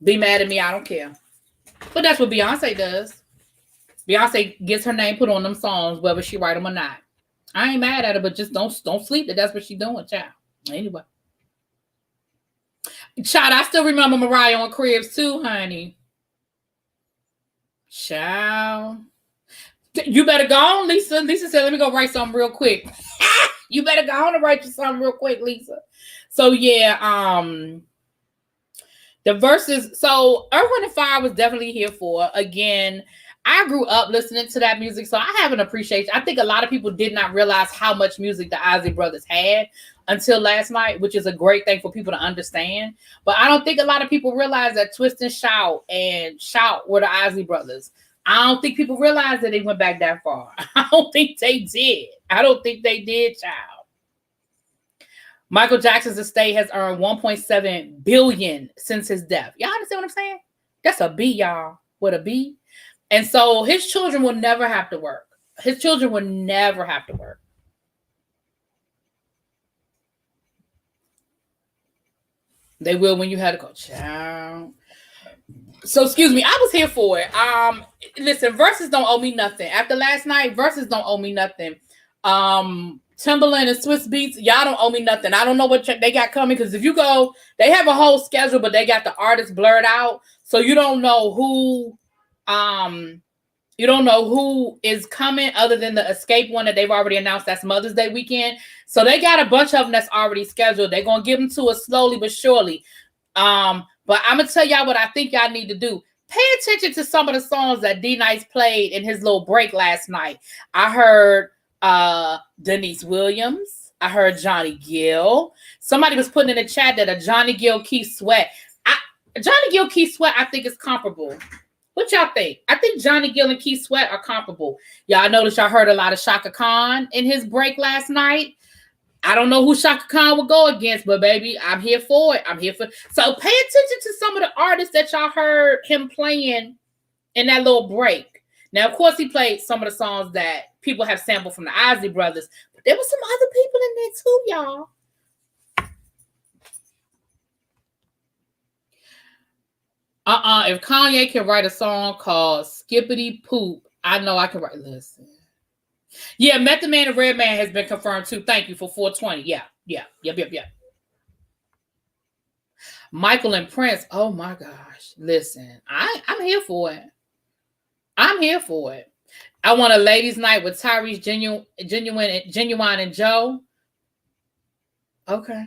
Be mad at me, I don't care. But that's what Beyonce does. Beyonce gets her name put on them songs, whether she write them or not. I ain't mad at her, but just don't sleep that that's what she doing, child. Anyway. Child, I still remember Mariah on Cribs too, honey. Child. You better go on, Lisa. Lisa said, let me go write something real quick. You better go on and write you something real quick, Lisa. So, yeah, the Verzuz. So, Earth, Wind & Fire was definitely here for. Again, I grew up listening to that music, so I have an appreciation. I think a lot of people did not realize how much music the Isley Brothers had until last night, which is a great thing for people to understand. But I don't think a lot of people realize that Twist and Shout were the Isley Brothers. I don't think people realize that they went back that far. I don't think they did. Child. Michael Jackson's estate has earned $1.7 billion since his death. Y'all understand what I'm saying? That's a B, y'all. With a B. And so his children will never have to work. They will when you had to go, child. So, excuse me, I was here for it. Listen, Verzuz don't owe me nothing. After last night, Verzuz don't owe me nothing. Timberland and Swiss Beats, y'all don't owe me nothing. I don't know what they got coming, because if you go, they have a whole schedule, but they got the artists blurred out, so you don't know who is coming other than the Escape one that they've already announced. That's Mother's Day weekend. So they got a bunch of them that's already scheduled. They're gonna give them to us slowly but surely. But I'm going to tell y'all what I think y'all need to do. Pay attention to some of the songs that D-Nice played in his little break last night. I heard Denise Williams. I heard Johnny Gill. Somebody was putting in the chat that a Johnny Gill Keith Sweat. Johnny Gill Keith Sweat, I think, is comparable. What y'all think? I think Johnny Gill and Keith Sweat are comparable. Y'all noticed y'all heard a lot of Shaka Khan in his break last night. I don't know who Shaka Khan will go against, but baby, I'm here for it. So pay attention to some of the artists that y'all heard him playing in that little break. Now, of course, he played some of the songs that people have sampled from the Isley Brothers, but there were some other people in there too, y'all. If Kanye can write a song called Skippity Poop, I know I can write. Listen. Yeah, Method Man and Redman has been confirmed too. Thank you for 420. Yeah. Michael and Prince. Oh my gosh. Listen, I'm here for it. I want a ladies' night with Tyrese, Genuine, and Joe. Okay.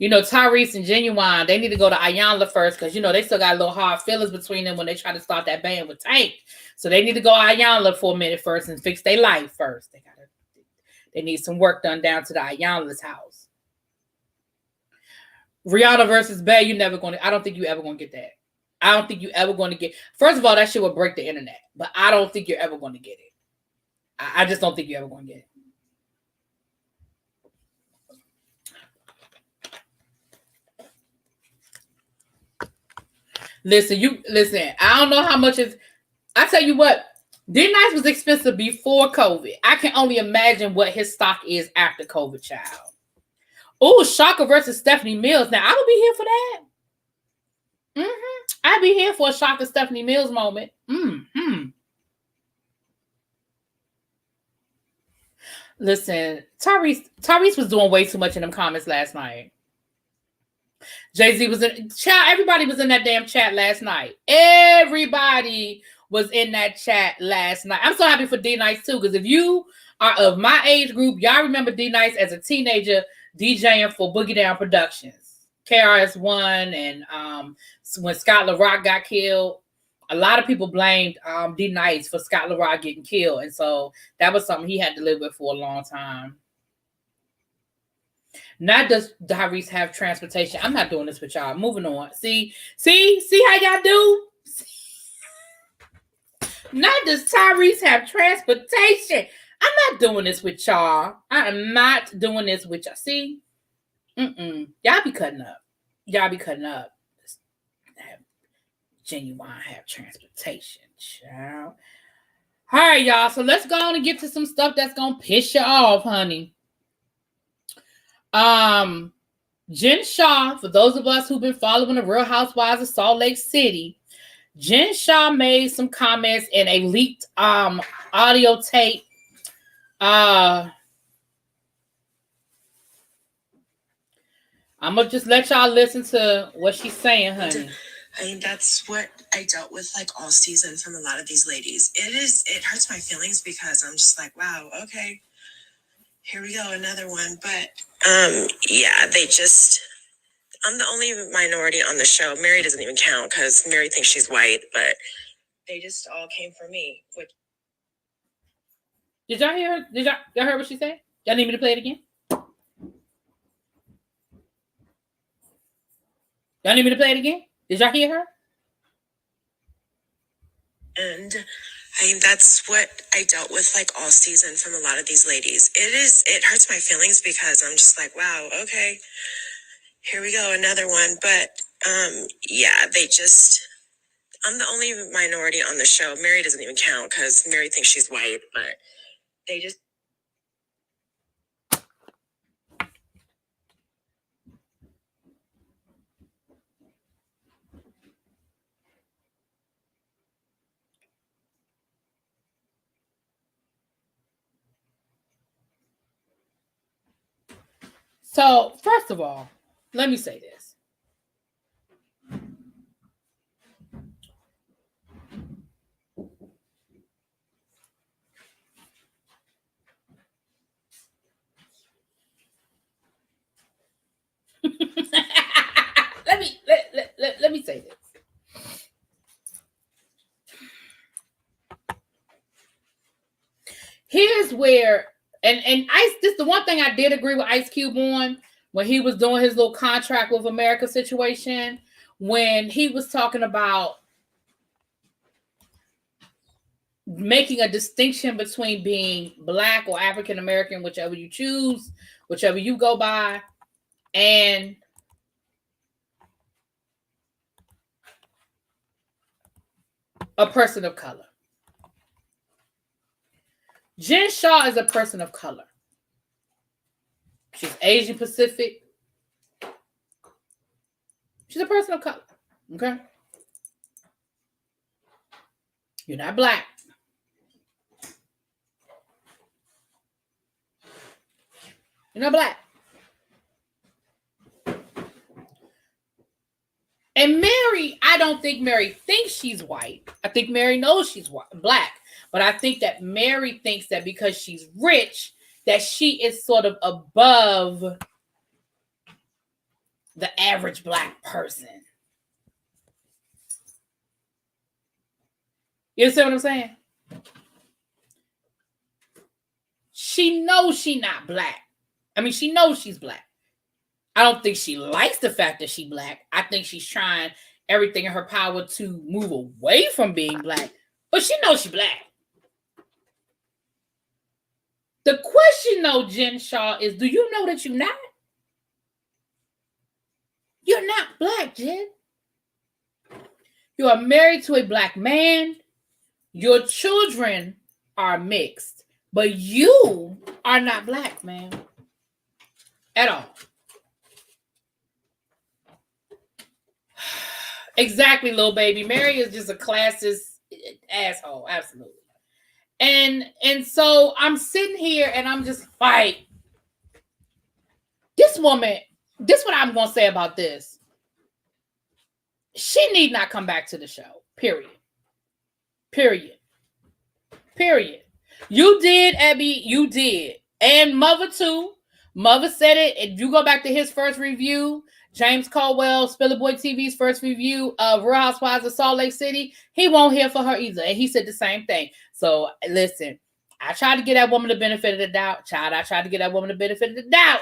Tyrese and Genuine, they need to go to Iyanla first, because, they still got a little hard feelings between them when they try to start that band with Tank. So they need to go Iyanla for a minute first and fix their life first. They need some work done down to the Iyanla's house. Rihanna versus Bey, I don't think you ever going to get that. I don't think you ever going to get. First of all, that shit will break the internet, but I don't think you're ever going to get it. I just don't think you're ever going to get it. Listen, I don't know how much I tell you what, D-Nice was expensive before COVID. I can only imagine what his stock is after COVID, child. Oh, Shaka versus Stephanie Mills. Now, I would be here for that. I'd be here for a Shaka Stephanie Mills moment. Listen, Tyrese was doing way too much in them comments last night. Jay-Z was in chat. Everybody was in that damn chat last night. Everybody was in that chat last night. I'm so happy for D-Nice too, because if you are of my age group. Y'all remember D Nice as a teenager DJing for Boogie Down Productions, KRS-One, and when Scott LaRock got killed, a lot of people blamed D Nice for Scott LaRock getting killed, and so that was something he had to live with for a long time. Not does Tyrese have transportation. I'm not doing this with y'all. Moving on. See how y'all do? Not does Tyrese have transportation. I'm not doing this with y'all. I am not doing this with y'all. See? Y'all be cutting up. Genuine have transportation, child. All right, y'all. So let's go on and get to some stuff that's gonna piss you off, honey. Jen Shah, for those of us who've been following the Real Housewives of Salt Lake City, Jen Shah made some comments in a leaked audio tape. I'm gonna just let y'all listen to what she's saying, honey. I mean, that's what I dealt with like all season from a lot of these ladies. It hurts my feelings because I'm just like, wow, okay, here we go, another one. But yeah, I'm the only minority on the show. Mary doesn't even count because Mary thinks she's white, but they just all came for me. Did y'all hear her? Y'all heard what she said? Y'all need me to play it again? Y'all need me to play it again? Did y'all hear her? And I mean, that's what I dealt with like all season from a lot of these ladies. It hurts my feelings because I'm just like, wow, okay, here we go, another one. But yeah, I'm the only minority on the show. Mary doesn't even count because Mary thinks she's white, but they just. So, first of all, let me say this. let me say this. Here's where, and Ice, this is the one thing I did agree with Ice Cube on when he was doing his little contract with America situation, when he was talking about making a distinction between being Black or African American, whichever you choose, whichever you go by, and a person of color. Jen Shah is a person of color. She's Asian Pacific. She's a person of color. Okay? You're not Black. You're not Black. And Mary, I don't think Mary thinks she's white. I think Mary knows she's Black. But I think that Mary thinks that because she's rich, that she is sort of above the average Black person. You understand what I'm saying? She knows she's not Black. I mean, she knows she's Black. I don't think she likes the fact that she's Black. I think she's trying everything in her power to move away from being Black. But she knows she's Black. The question, though, Jen Shah, is do you know that you're not? You're not Black, Jen. You are married to a Black man. Your children are mixed. But you are not Black, man. At all. Exactly, little baby. Mary is just a classist asshole. Absolutely. And so I'm sitting here and I'm just like, this woman, this is what I'm going to say about this. She need not come back to the show. Period. You did, Abby. You did. And Mother, too. Mother said it. If you go back to his first review, James Caldwell, Spillerboy TV's first review of Real Housewives of Salt Lake City, he won't hear for her either. And he said the same thing. So, listen, I tried to get that woman the benefit of the doubt. I tried to get that woman the benefit of the doubt.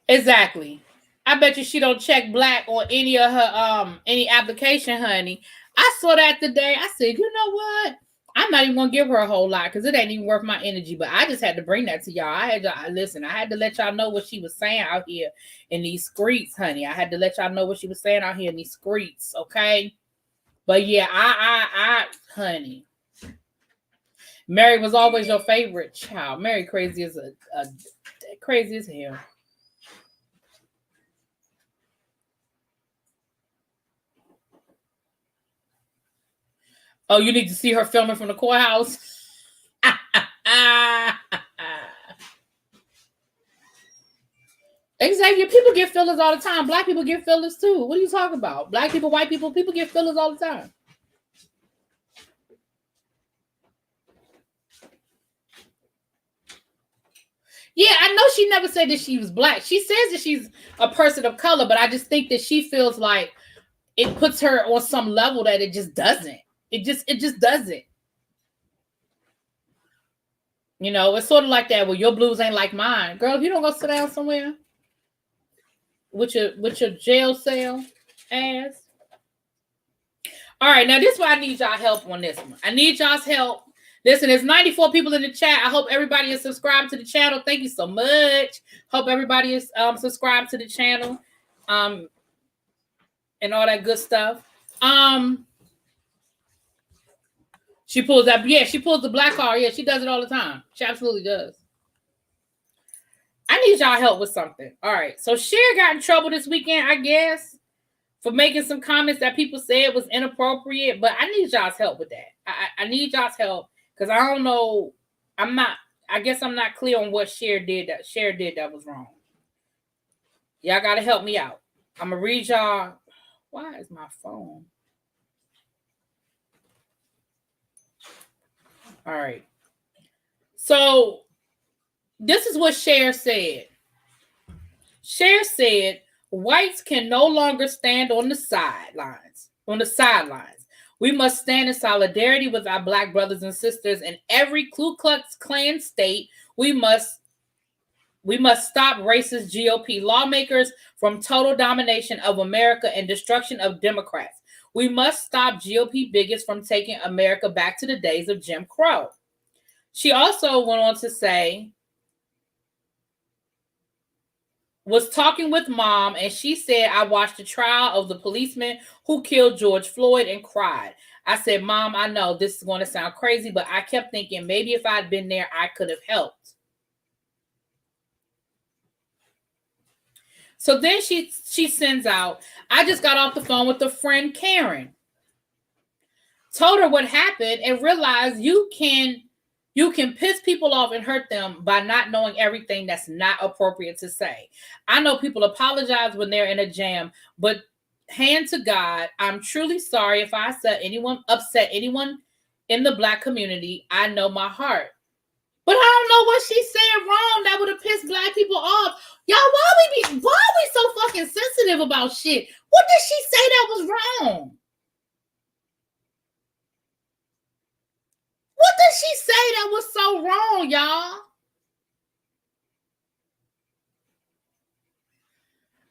Exactly. I bet you she don't check black on any of her any application, honey. I saw that today. I said, you know what? I'm not even gonna give her a whole lot because it ain't even worth my energy. But I just had to bring that to y'all. I had to let y'all know what she was saying out here in these streets, honey. I had to let y'all know what she was saying out here in these streets, okay? But yeah, honey. Mary was always your favorite child. Mary crazy as crazy as hell. Oh, you need to see her filming from the courthouse? Xavier, people get fillers all the time. Black people get fillers too. What are you talking about? Black people, white people get fillers all the time. Yeah, I know she never said that she was black. She says that she's a person of color, but I just think that she feels like it puts her on some level that it just doesn't. It just doesn't. You know, it's sort of like that. Well, your blues ain't like mine, girl. If you don't go sit down somewhere with your jail cell ass. All right, now this is why I need y'all help on this one. I need y'all's help. Listen, there's 94 people in the chat. I hope everybody is subscribed to the channel. Thank you so much. Hope everybody is subscribed to the channel, and all that good stuff. She pulls that. Yeah, she pulls the black card. Yeah, she does it all the time. She absolutely does. I need y'all help with something. All right, so Cher got in trouble this weekend, I guess, for making some comments that people said was inappropriate. But I need y'all's help with that. I need y'all's help because I don't know. I guess I'm not clear on what Cher did that was wrong. Y'all gotta help me out. I'm gonna read y'all. Why is my phone? All right. So this is what Cher said. Cher said, whites can no longer stand on the sidelines. We must stand in solidarity with our black brothers and sisters in every Ku Klux Klan state. We must stop racist GOP lawmakers from total domination of America and destruction of Democrats. We must stop GOP bigots from taking America back to the days of Jim Crow. She also went on to say, was talking with mom, and she said, I watched the trial of the policeman who killed George Floyd and cried. I said, Mom, I know this is going to sound crazy, but I kept thinking maybe if I'd been there, I could have helped. So then she sends out, I just got off the phone with a friend, Karen. Told her what happened and realized you can piss people off and hurt them by not knowing everything that's not appropriate to say. I know people apologize when they're in a jam, but hand to God, I'm truly sorry if I upset anyone in the black community. I know my heart. But I don't know what she said wrong that would have pissed black people off. Y'all, why are we so fucking sensitive about shit? What did she say that was wrong? What did she say that was so wrong, y'all?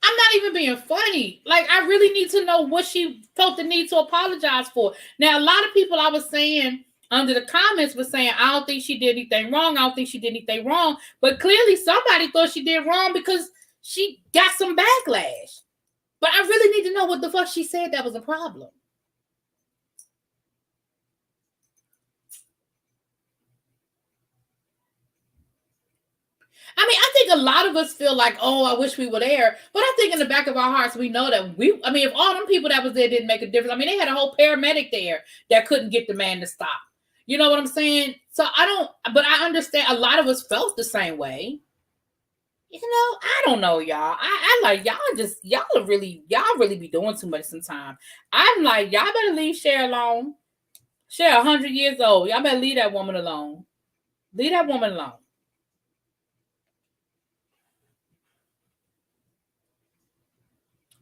I'm not even being funny. Like, I really need to know what she felt the need to apologize for. Now, a lot of people I was saying under the comments were saying, I don't think she did anything wrong. I don't think she did anything wrong. But clearly somebody thought she did wrong because she got some backlash. But I really need to know what the fuck she said that was a problem. I mean, I think a lot of us feel like, oh, I wish we were there. But I think in the back of our hearts, we know that if all them people that was there didn't make a difference. I mean, they had a whole paramedic there that couldn't get the man to stop. You know what I'm saying? So but I understand a lot of us felt the same way. I don't know, y'all. I like y'all really be doing too much sometimes. I'm like, y'all better leave Cher alone. Cher 100 years old. Y'all better leave that woman alone. Leave that woman alone.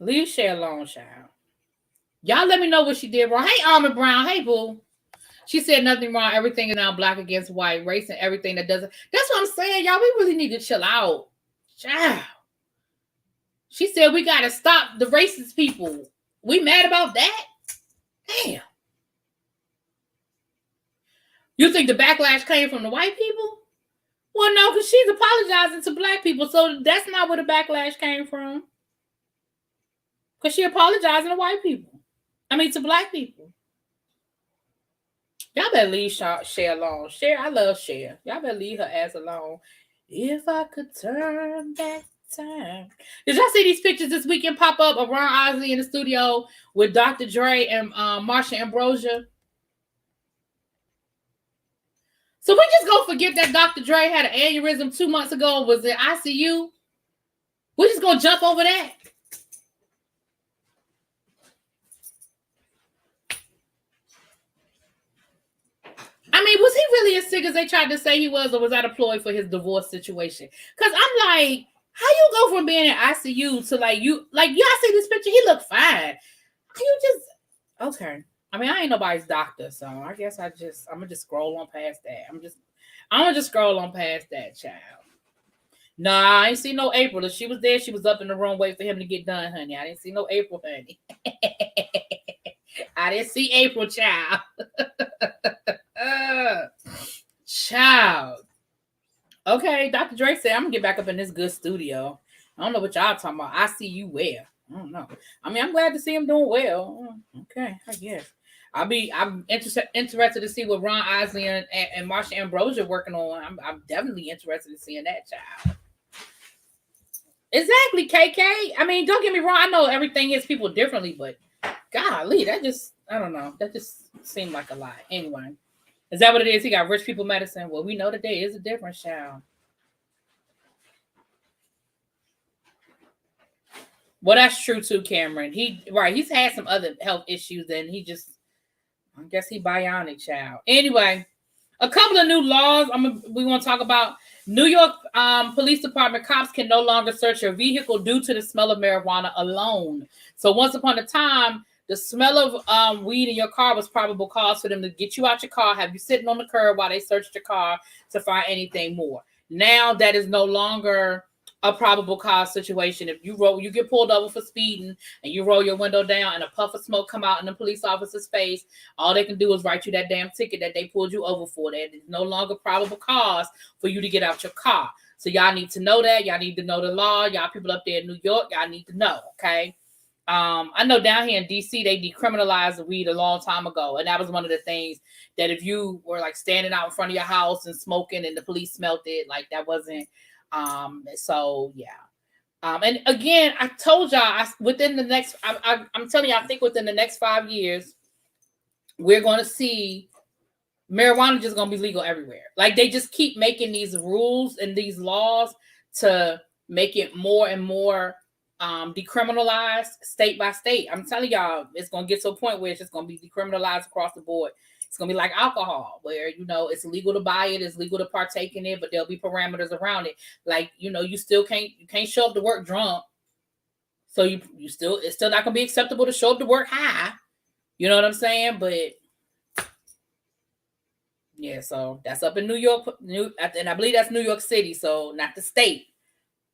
Leave Cher alone, child. Y'all let me know what she did wrong. Hey, Almond Brown. Hey, boo. She said nothing wrong. Everything is now black against white, race, and everything that doesn't. That's what I'm saying, y'all. We really need to chill out. Child. She said we got to stop the racist people. We mad about that? Damn. You think the backlash came from the white people? Well, no, because she's apologizing to black people. So that's not where the backlash came from. Because she apologizing to white people. To black people. Y'all better leave Cher alone. Cher, I love Cher. Y'all better leave her ass alone. If I could turn back time. Did y'all see these pictures this weekend pop up of Ron Isley in the studio with Dr. Dre and Marsha Ambrosius? So we just gonna forget that Dr. Dre had an aneurysm 2 months ago and was in ICU? We're just gonna jump over that? Was he really as sick as they tried to say he was, or was that a ploy for his divorce situation? Because I'm like, how you go from being in ICU to y'all see this picture? He looked fine. You just okay. I ain't nobody's doctor, so I guess I'm gonna just scroll on past that. I'm gonna just scroll on past that, child. Nah, I ain't see no April. If she was there, she was up in the room waiting for him to get done, honey. I didn't see no April, honey. I didn't see April, child. Child. Okay, Dr. Dre said, I'm gonna get back up in this good studio. I don't know what y'all talking about. I see you where. I don't know. I'm glad to see him doing well. Okay, I guess. I'm interested to see what Ron Isley and Marsha Ambrosius working on. I'm definitely interested in seeing that, child. Exactly, KK. Don't get me wrong. I know everything hits people differently, but golly, I don't know. That just seemed like a lot. Anyway, is that what it is? He got rich people medicine. Well, we know that there is a difference, child. Well, that's true too, Cameron. He's had some other health issues, and I guess he bionic, child. Anyway, a couple of new laws we want to talk about. New York Police Department cops can no longer search your vehicle due to the smell of marijuana alone. So once upon a time, the smell of weed in your car was probable cause for them to get you out your car, have you sitting on the curb while they searched your car to find anything more. Now that is no longer a probable cause situation. If you get pulled over for speeding and you roll your window down and a puff of smoke come out in the police officer's face, all they can do is write you that damn ticket that they pulled you over for. That is no longer probable cause for you to get out your car. So y'all need to know that. Y'all need to know the law. Y'all people up there in New York, y'all need to know, okay? I know down here in DC, they decriminalized the weed a long time ago. And that was one of the things that if you were standing out in front of your house and smoking and the police smelled it, that wasn't, so yeah. And again, I told y'all within the next, I'm telling you, I think within the next 5 years, we're going to see marijuana just going to be legal everywhere. They just keep making these rules and these laws to make it more and more decriminalized state by state. I'm telling y'all, it's going to get to a point where it's just going to be decriminalized across the board. It's going to be like alcohol, where, it's legal to buy it, it's legal to partake in it, but there'll be parameters around it. You still can't show up to work drunk. So it's still not going to be acceptable to show up to work high. You know what I'm saying? But yeah, so that's up in New York, and I believe that's New York City. So not the state.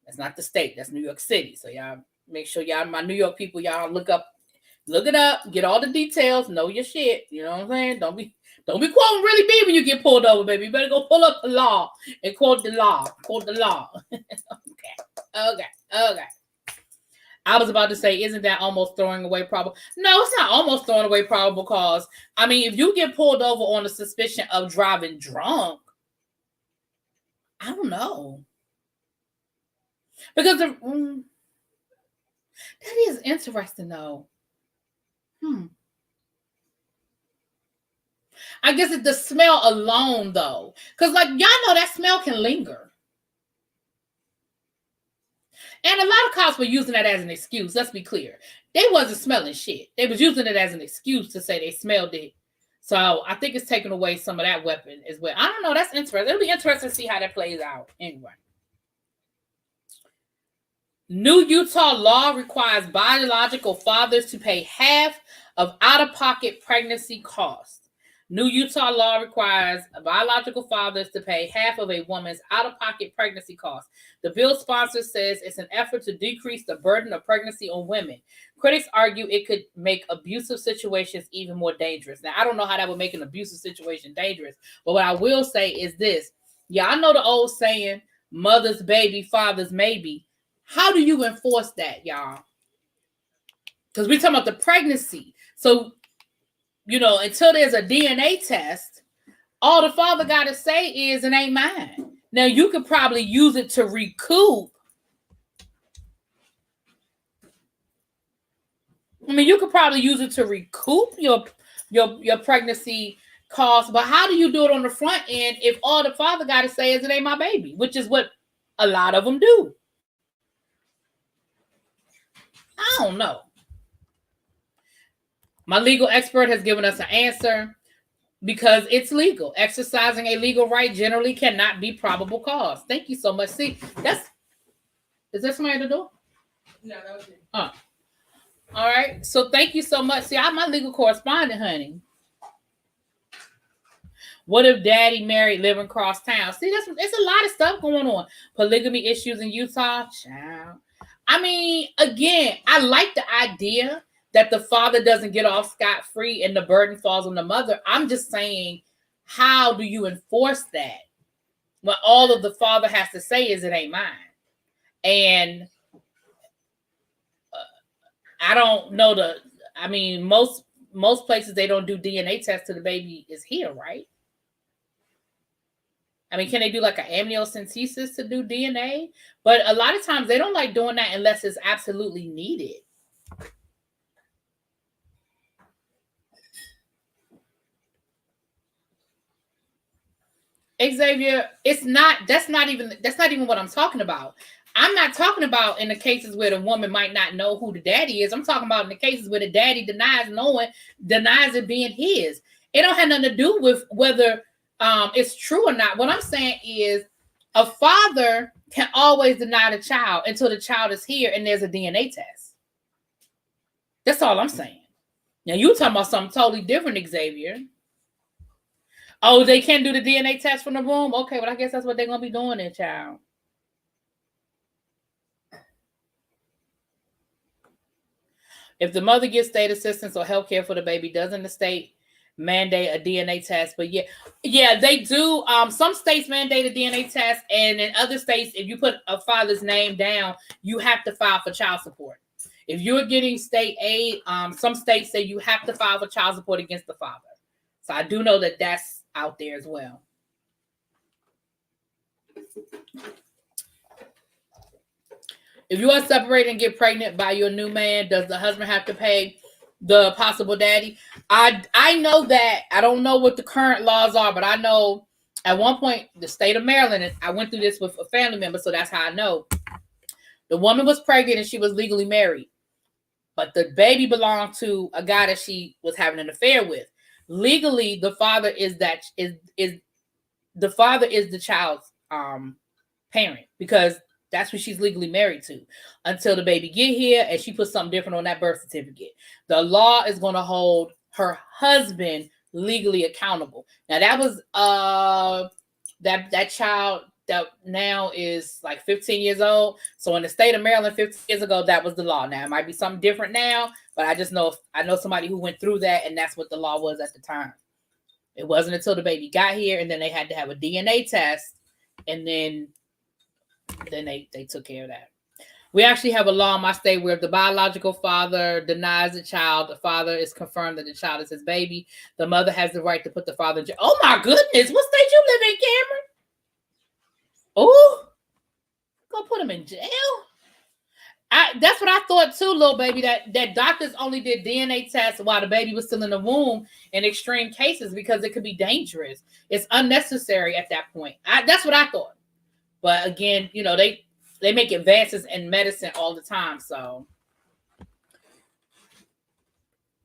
That's not the state. That's New York City. So y'all make sure y'all, my New York people, y'all look it up, get all the details, know your shit. You know what I'm saying? Don't be quoting Really B when you get pulled over, baby. You better go pull up the law and quote the law. Quote the law. Okay. I was about to say, isn't that almost throwing away probable? No, it's not almost throwing away probable cause. If you get pulled over on the suspicion of driving drunk, I don't know. Because that is interesting, though. I guess it's the smell alone, though. Because, y'all know that smell can linger. And a lot of cops were using that as an excuse. Let's be clear. They wasn't smelling shit. They was using it as an excuse to say they smelled it. So I think it's taking away some of that weapon as well. I don't know. That's interesting. It'll be interesting to see how that plays out. Anyway. New Utah law requires biological fathers to pay half of out-of-pocket pregnancy costs. New Utah law requires biological fathers to pay half of a woman's out-of-pocket pregnancy costs. The bill sponsor says it's an effort to decrease the burden of pregnancy on women. Critics argue it could make abusive situations even more dangerous. Now, I don't know how that would make an abusive situation dangerous, but what I will say is this. Yeah, I know the old saying, mother's baby, father's maybe. How do you enforce that, y'all? Because we're talking about the pregnancy. So, until there's a DNA test, all the father got to say is it ain't mine. Now, you could probably use it to recoup. You could probably use it to recoup your pregnancy costs, but how do you do it on the front end if all the father got to say is it ain't my baby, which is what a lot of them do? I don't know. My legal expert has given us an answer because it's legal. Exercising a legal right generally cannot be probable cause. Thank you so much. See, is there somebody at the door? No, that was me. Oh. All right. So thank you so much. See, I'm my legal correspondent, honey. What if daddy married living across town? See, there's a lot of stuff going on. Polygamy issues in Utah. Child. Again, I like the idea that the father doesn't get off scot-free and the burden falls on the mother. I'm just saying, how do you enforce that when all of the father has to say is it ain't mine? And I don't know most places they don't do DNA tests till the baby is here, right? Can they do like an amniocentesis to do DNA? But a lot of times they don't like doing that unless it's absolutely needed. Xavier, that's not even what I'm talking about. I'm not talking about in the cases where the woman might not know who the daddy is. I'm talking about in the cases where the daddy denies it being his. It don't have nothing to do with whether it's true or not. What I'm saying is a father can always deny the child until the child is here and there's a DNA test. That's all I'm saying. Now you're talking about something totally different, Xavier. Oh, they can't do the DNA test from the womb? Okay, well, I guess that's what they're going to be doing there, child. If the mother gets state assistance or health care for the baby, doesn't the state mandate a DNA test? But yeah, they do. Some states mandate a DNA test, and in other states, if you put a father's name down, you have to file for child support. If you're getting state aid, some states say you have to file for child support against the father. So I do know that that's out there as well. If you are separated and get pregnant by your new man, does the husband have to pay the possible daddy? I know that. I don't know what the current laws are, but I know at one point the state of Maryland, and I went through this with a family member, so that's how I know. The woman was pregnant and she was legally married, but the baby belonged to a guy that she was having an affair with. Legally, the father is the child's parent because that's what she's legally married to until the baby get here and she puts something different on that birth certificate. The law is going to hold her husband legally accountable. Now that was that child that now is like 15 years old. So in the state of Maryland 15 years ago, that was the law. Now it might be something different now, but I know somebody who went through that, and that's what the law was at the time. It wasn't until the baby got here, and then they had to have a DNA test, and then they took care of that. We actually have a law in my state where if the biological father denies the child, the father is confirmed that the child is his baby. The mother has the right to put the father in jail. Oh my goodness, what state you live in, Cameron? Oh, go put him in jail. That's what I thought too, little baby, that doctors only did DNA tests while the baby was still in the womb in extreme cases because it could be dangerous. It's unnecessary at that point. That's what I thought. But again, they make advances in medicine all the time. So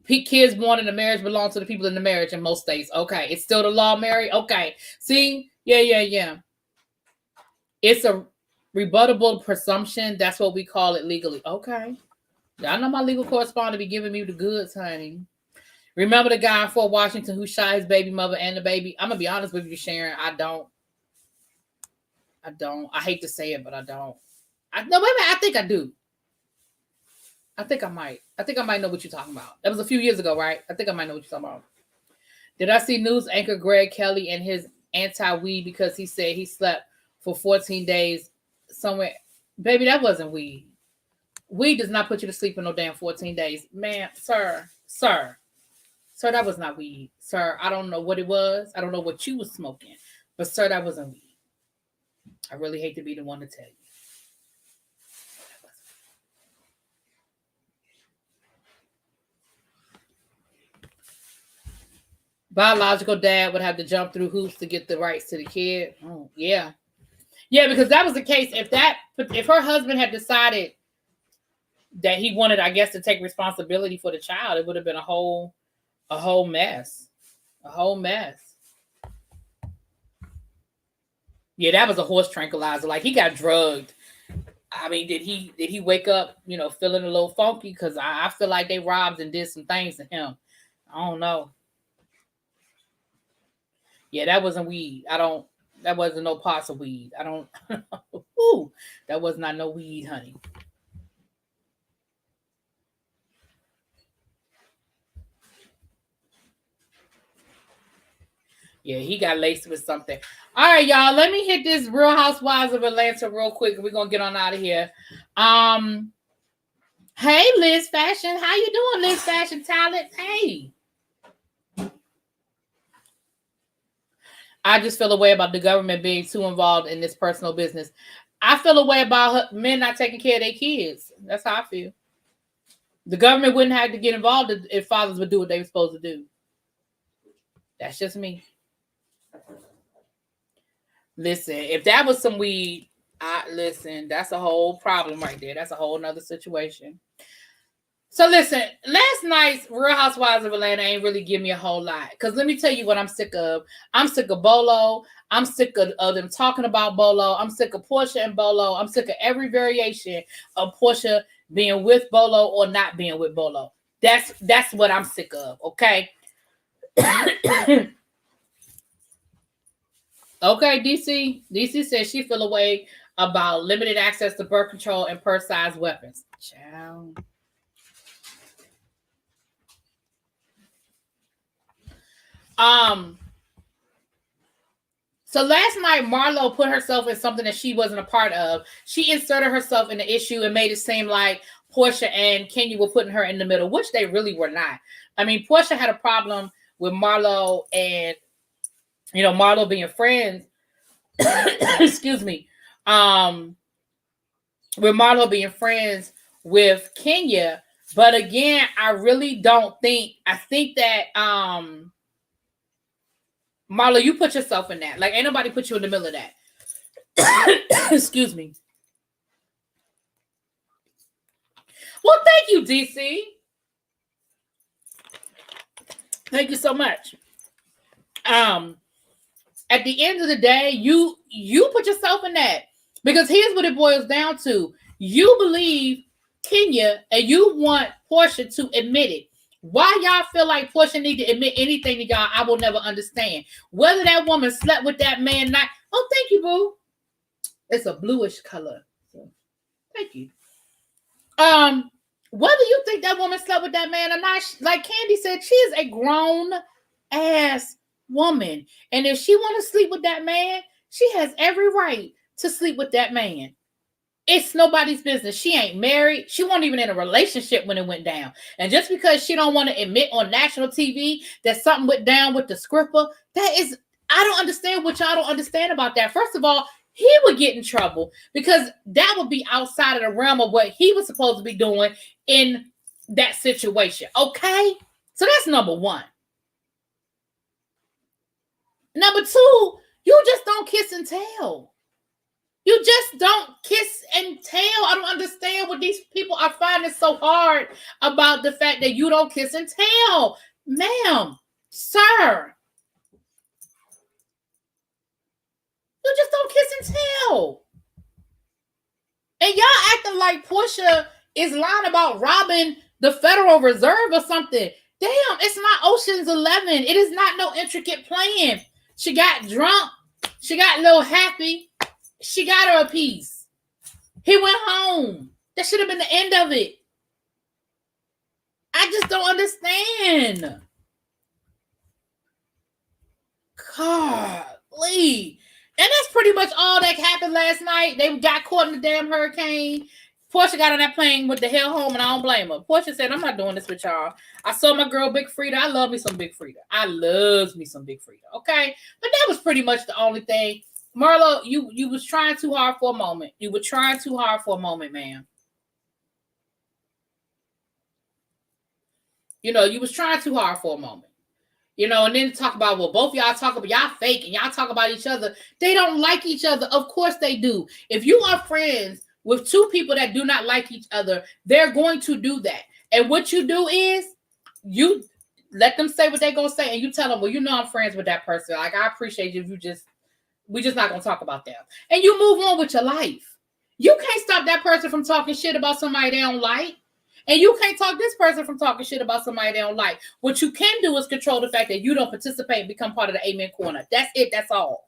kids born in a marriage belong to the people in the marriage in most states. Okay. It's still the law, Mary? Okay. See? Yeah. It's a rebuttable presumption. That's what we call it legally. Okay. Y'all know my legal correspondent be giving me the goods, honey. Remember the guy in Fort Washington who shot his baby mother and the baby? I'm going to be honest with you, Sharon. I don't. I hate to say it, but I don't. No, wait a minute. I think I do. I think I might know what you're talking about. That was a few years ago, right? I think I might know what you're talking about. Did I see news anchor Greg Kelly and his anti-weed because he said he slept for 14 days somewhere? Baby, that wasn't weed. Weed does not put you to sleep for no damn 14 days. Man, sir, that was not weed. Sir, I don't know what it was. I don't know what you was smoking. But sir, that wasn't weed. I really hate to be the one to tell you. Biological dad would have to jump through hoops to get the rights to the kid. Oh, yeah. Yeah, because that was the case. If her husband had decided that he wanted, I guess, to take responsibility for the child, it would have been a whole mess. A whole mess. Yeah, that was a horse tranquilizer. Like, he got drugged. I mean, did he wake up, feeling a little funky? Because I feel like they robbed and did some things to him. I don't know. Yeah, that wasn't weed. That wasn't no parts of weed. I don't. Ooh, that was not no weed, honey. Yeah, he got laced with something. All right, y'all. Let me hit this Real Housewives of Atlanta real quick. We're gonna get on out of here. Hey, Liz Fashion. How you doing, Liz Fashion Talent? Hey. I just feel a way about the government being too involved in this personal business. I feel a way about men not taking care of their kids. That's how I feel. The government wouldn't have to get involved if fathers would do what they were supposed to do. That's just me. Listen, if that was some weed, that's a whole problem right there. That's a whole nother situation. So listen, last night's Real Housewives of Atlanta ain't really give me a whole lot. Because let me tell you what I'm sick of. I'm sick of Bolo. I'm sick of them talking about Bolo. I'm sick of Portia and Bolo. I'm sick of every variation of Portia being with Bolo or not being with Bolo. That's what I'm sick of, okay? Okay, DC says she feel a way about limited access to birth control and purse-sized weapons. Ciao. So last night, Marlo put herself in something that she wasn't a part of. She inserted herself in the issue and made it seem like Portia and Kenya were putting her in the middle, which they really were not. I mean, Portia had a problem with Marlo and, Marlo being friends. Excuse me. With Marlo being friends with Kenya. But again, I really don't think, I think that, Marlo, you put yourself in that. Like, ain't nobody put you in the middle of that. Excuse me. Well, thank you, DC. Thank you so much. At the end of the day, you put yourself in that. Because here's what it boils down to. You believe Kenya and you want Portia to admit it. Why y'all feel like Portia need to admit anything to y'all, I will never understand. Whether that woman slept with that man, not. Oh, thank you, boo. It's a bluish color. So, thank you. Whether you think that woman slept with that man or not, like Candy said, she is a grown ass woman. And if she want to sleep with that man, she has every right to sleep with that man. It's nobody's business. She ain't married. She wasn't even in a relationship when it went down. And just because she don't want to admit on national TV that something went down with the scripper, I don't understand what y'all don't understand about that. First of all, he would get in trouble because that would be outside of the realm of what he was supposed to be doing in that situation. Okay? So that's number one. Number two, you just don't kiss and tell. You just don't kiss and tell. I don't understand what these people are finding so hard about the fact that you don't kiss and tell. Ma'am, sir. You just don't kiss and tell. And y'all acting like Portia is lying about robbing the Federal Reserve or something. Damn, it's not Ocean's 11. It is not no intricate plan. She got drunk. She got a little happy. She got her a piece. He went home. That should have been the end of it. I just don't understand. Golly. And that's pretty much all that happened last night. They got caught in the damn hurricane. Portia got on that plane with the hell home, and I don't blame her. Portia said, I'm not doing this with y'all. I saw my girl Big Frida. I love me some Big Frida. I loves me some Big Frida. Okay? But that was pretty much the only thing. Marlo, you was trying too hard for a moment. You were trying too hard for a moment, man. You know, you was trying too hard for a moment. You know, and then talk about, well, both y'all talk about y'all fake and y'all talk about each other. They don't like each other. Of course they do. If you are friends with two people that do not like each other, they're going to do that. And what you do is you let them say what they're going to say, and you tell them, well, you know I'm friends with that person. Like, I appreciate you. We're just not going to talk about them. And you move on with your life. You can't stop that person from talking shit about somebody they don't like. And you can't talk this person from talking shit about somebody they don't like. What you can do is control the fact that you don't participate and become part of the Amen Corner. That's it. That's all.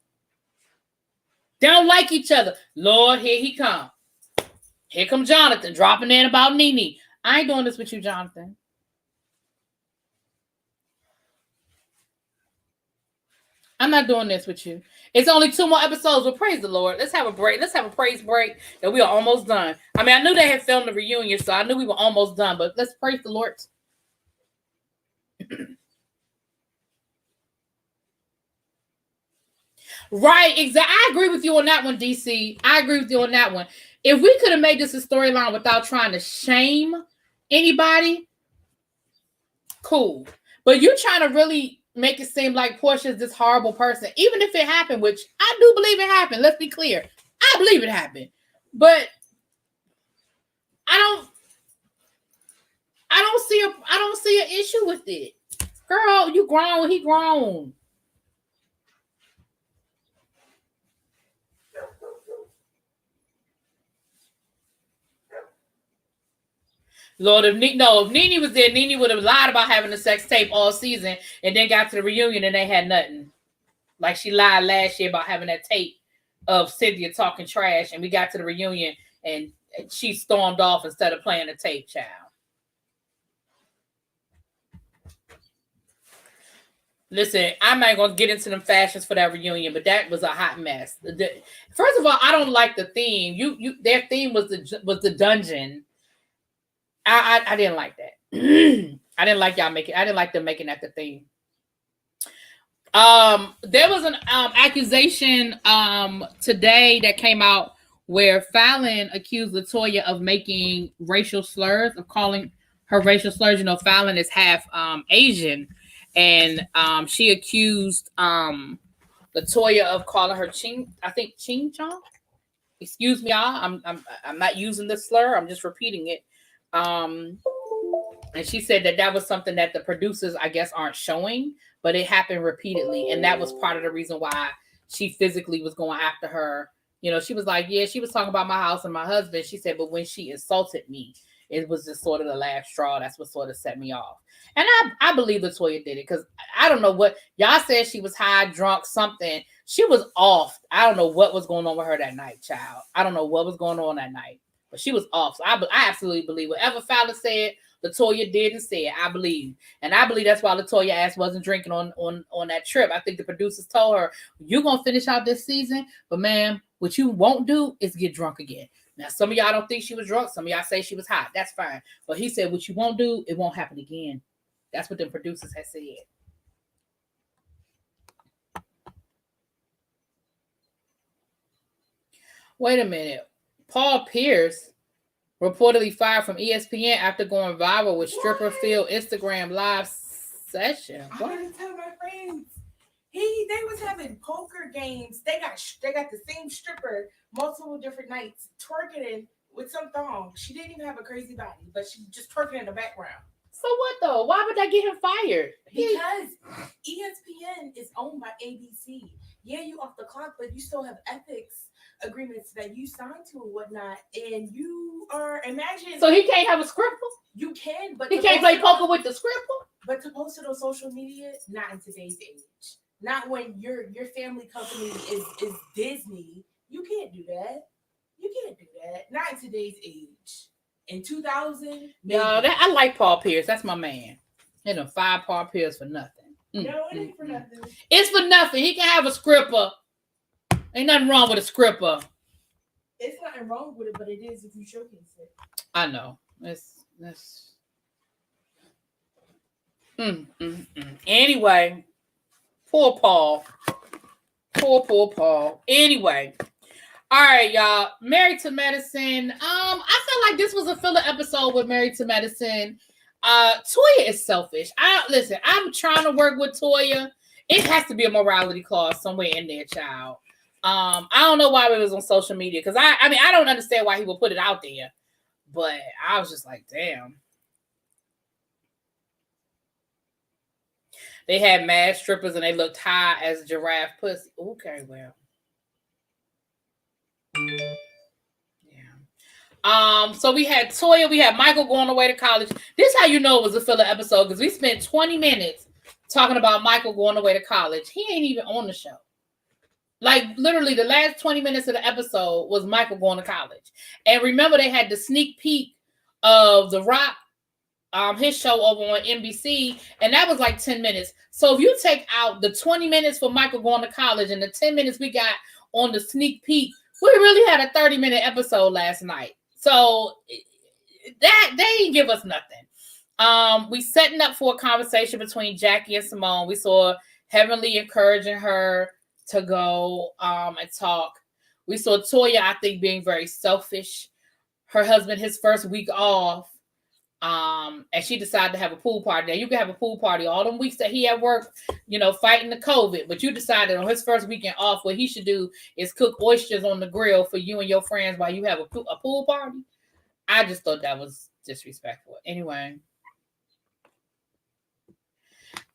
They don't like each other. Lord, here he come. Here come Jonathan dropping in about Nene. I ain't doing this with you, Jonathan. I'm not doing this with you. It's only 2 more episodes, but praise the Lord. Let's have a break. Let's have a praise break that we are almost done. I mean, I knew they had filmed the reunion, so I knew we were almost done, but let's praise the Lord. Right, exactly. I agree with you on that one, DC. I agree with you on that one. If we could have made this a storyline without trying to shame anybody, cool. But you trying to really make it seem like Portia is this horrible person, even if it happened, which I do believe it happened. Let's be clear. I believe it happened. But I don't see an issue with it. Girl, you grown, he grown. Lord, if Nene was there, Nene would have lied about having a sex tape all season and then got to the reunion and they had nothing. Like she lied last year about having that tape of Cynthia talking trash, and we got to the reunion and she stormed off instead of playing the tape, child. Listen, I'm not going to get into them fashions for that reunion, but that was a hot mess. First of all, I don't like the theme. Their theme was the dungeon. I didn't like that. I didn't like y'all making. I didn't like them making that the theme. There was an accusation today that came out where Fallon accused LaToya of making racial slurs, of calling her racial slurs. You know, Fallon is half Asian, and she accused LaToya of calling her Ching Chong. Excuse me, y'all. I'm not using the slur. I'm just repeating it. And she said that was something that the producers, I guess, aren't showing, but it happened repeatedly. And that was part of the reason why she physically was going after her. You know, she was like, yeah, she was talking about my house and my husband. She said, but when she insulted me, it was just sort of the last straw. That's what sort of set me off. And I believe LaToya did it, because I don't know what y'all said. She was high, drunk, something. She was off. I don't know what was going on with her that night, child. I don't know what was going on that night. But she was off. So I absolutely believe whatever Fallon said, LaToya did and said. I believe. And I believe that's why LaToya ass wasn't drinking on that trip. I think the producers told her, you're going to finish out this season, but ma'am, what you won't do is get drunk again. Now, some of y'all don't think she was drunk. Some of y'all say she was hot. That's fine. But he said, what you won't do, it won't happen again. That's what the producers had said. Wait a minute. Paul Pierce reportedly fired from ESPN after going viral with stripper field Instagram live session. What? I tell my friends. They was having poker games. They got the same stripper multiple different nights twerking with some thong. She didn't even have a crazy body, but she just twerking in the background. So what though? Why would that get him fired? Because ESPN is owned by ABC. Yeah, you off the clock, but you still have ethics agreements that you signed to and whatnot. And you are imagine. So he can't have a scripper? You can, but he can't play poker with the scripper? But to post it on social media, not in today's age. Not when your family company is Disney. You can't do that. You can't do that. Not in today's age. In 2000. No, I like Paul Pierce. That's my man. They done 5 Paul Pierce for nothing. No, it ain't for nothing. It's for nothing. He can have a scripper. Ain't nothing wrong with a scripper. It's nothing wrong with it, but it is if you showcase it. I know. That's Anyway, poor Paul. Poor Paul. Anyway. All right, y'all. Married to Medicine. I felt like this was a filler episode with Married to Medicine. Toya is selfish. I'm trying to work with Toya. It has to be a morality clause somewhere in there, child. I don't know why it was on social media because I don't understand why he would put it out there, but I was just like, damn. They had mad strippers and they looked high as giraffe pussy. Okay, well. Yeah. So we had Toya, we had Michael going away to college. This is how you know it was a filler episode because we spent 20 minutes talking about Michael going away to college. He ain't even on the show. Like literally the last 20 minutes of the episode was Michael going to college. And remember they had the sneak peek of The Rock, his show over on NBC, and that was like 10 minutes. So if you take out the 20 minutes for Michael going to college and the 10 minutes we got on the sneak peek, we really had a 30-minute episode last night. So that they didn't give us nothing. We setting up for a conversation between Jackie and Simone. We saw Heavenly encouraging her to go and talk. We saw Toya, I think, being very selfish. Her husband, his first week off, and she decided to have a pool party. Now you can have a pool party all them weeks that he at work, fighting the COVID. But you decided on his first weekend off, what he should do is cook oysters on the grill for you and your friends while you have a pool party. I just thought that was disrespectful. Anyway.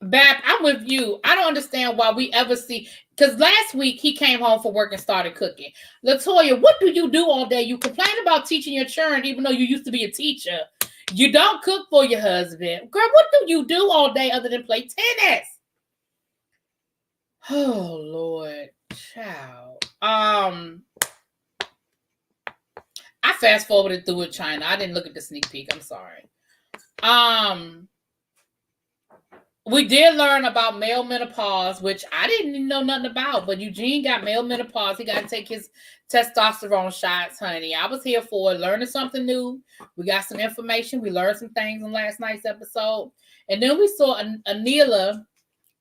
Bab, I'm with you. I don't understand why we ever see, because last week he came home from work and started cooking. LaToya, what do you do all day? You complain about teaching your children, even though you used to be a teacher. You don't cook for your husband. Girl, what do you do all day other than play tennis? Oh, Lord. Child. I fast forwarded through it, China. I didn't look at the sneak peek. I'm sorry. We did learn about male menopause, which I didn't know nothing about, but Eugene got male menopause. He got to take his testosterone shots, honey. I was here for it, learning something new. We got some information. We learned some things in last night's episode. And then we saw Anila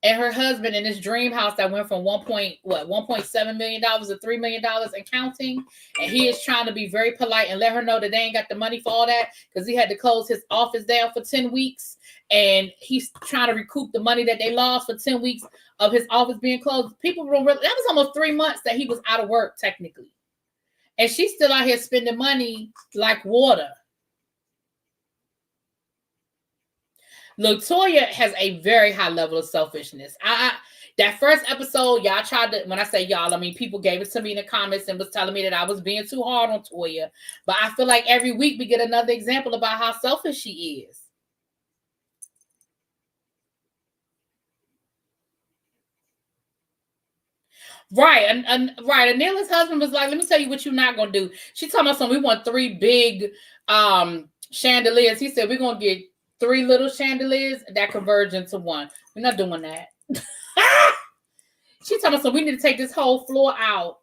and her husband in this dream house that went from $1.7 million to $3 million and counting. And he is trying to be very polite and let her know that they ain't got the money for all that because he had to close his office down for 10 weeks. And he's trying to recoup the money that they lost for 10 weeks of his office being closed. People don't really, that was almost 3 months that he was out of work, technically. And she's still out here spending money like water. Look, Toya has a very high level of selfishness. That first episode, y'all tried to, when I say y'all, I mean people gave it to me in the comments and was telling me that I was being too hard on Toya. But I feel like every week we get another example about how selfish she is. Right, and right. Anila's husband was like, "Let me tell you what you're not gonna do." She told us something. We want 3 big chandeliers. He said we're gonna get 3 little chandeliers that converge into one. We're not doing that. She told us so we need to take this whole floor out.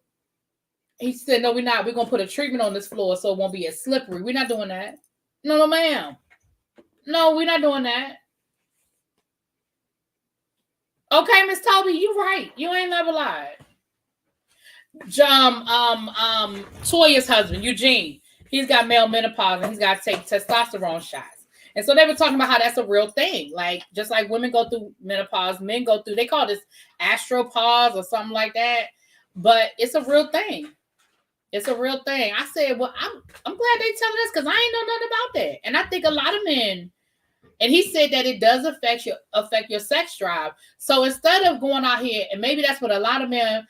He said, "No, we're not. We're gonna put a treatment on this floor so it won't be as slippery. We're not doing that. No, ma'am. No, we're not doing that." Okay, Miss Toby, you right. You ain't never lied. Toya's husband, Eugene, he's got male menopause and he's got to take testosterone shots. And so they were talking about how that's a real thing. Like, just like women go through menopause, men go through, they call this astropause or something like that. But it's a real thing. It's a real thing. I said, well, I'm glad they telling us because I ain't know nothing about that. And I think a lot of men, and he said that it does affect your sex drive. So instead of going out here, and maybe that's what a lot of men,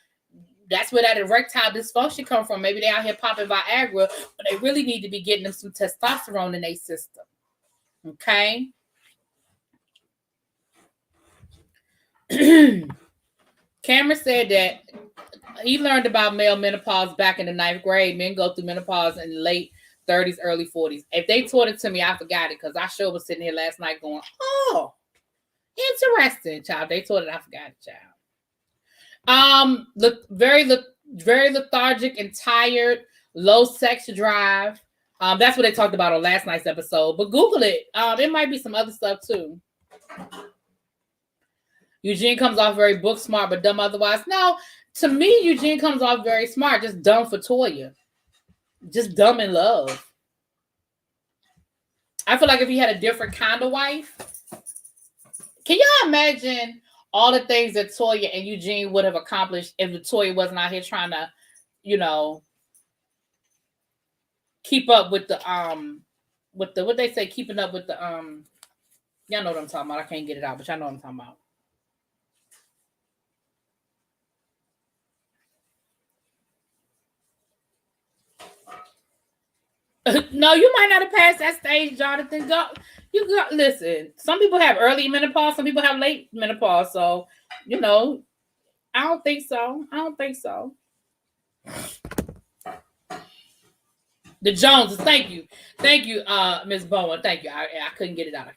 that's where that erectile dysfunction come from. Maybe they out here popping Viagra, but they really need to be getting them some testosterone in their system. Okay. Cameron said that he learned about male menopause back in the 9th grade. Men go through menopause in the late 30s, early 40s. If they taught it to me, I forgot it because I sure was sitting here last night going, oh, interesting, child. They taught it, I forgot it, child. Look very lethargic and tired, low sex drive. That's what they talked about on last night's episode. But Google it. It might be some other stuff too. Eugene comes off very book smart, but dumb otherwise. No, to me, Eugene comes off very smart, just dumb for Toya. Just dumb in love. I feel like if he had a different kind of wife, can y'all imagine all the things that Toya and Eugene would have accomplished if the Toya wasn't out here trying to, keep up with the what they say, keeping up with the y'all know what I'm talking about. I can't get it out, but y'all know what I'm talking about. No, you might not have passed that stage, Jonathan. Listen. Some people have early menopause, some people have late menopause. So, I don't think so. The Joneses, thank you, Miss Bowen. Thank you. I couldn't get it out.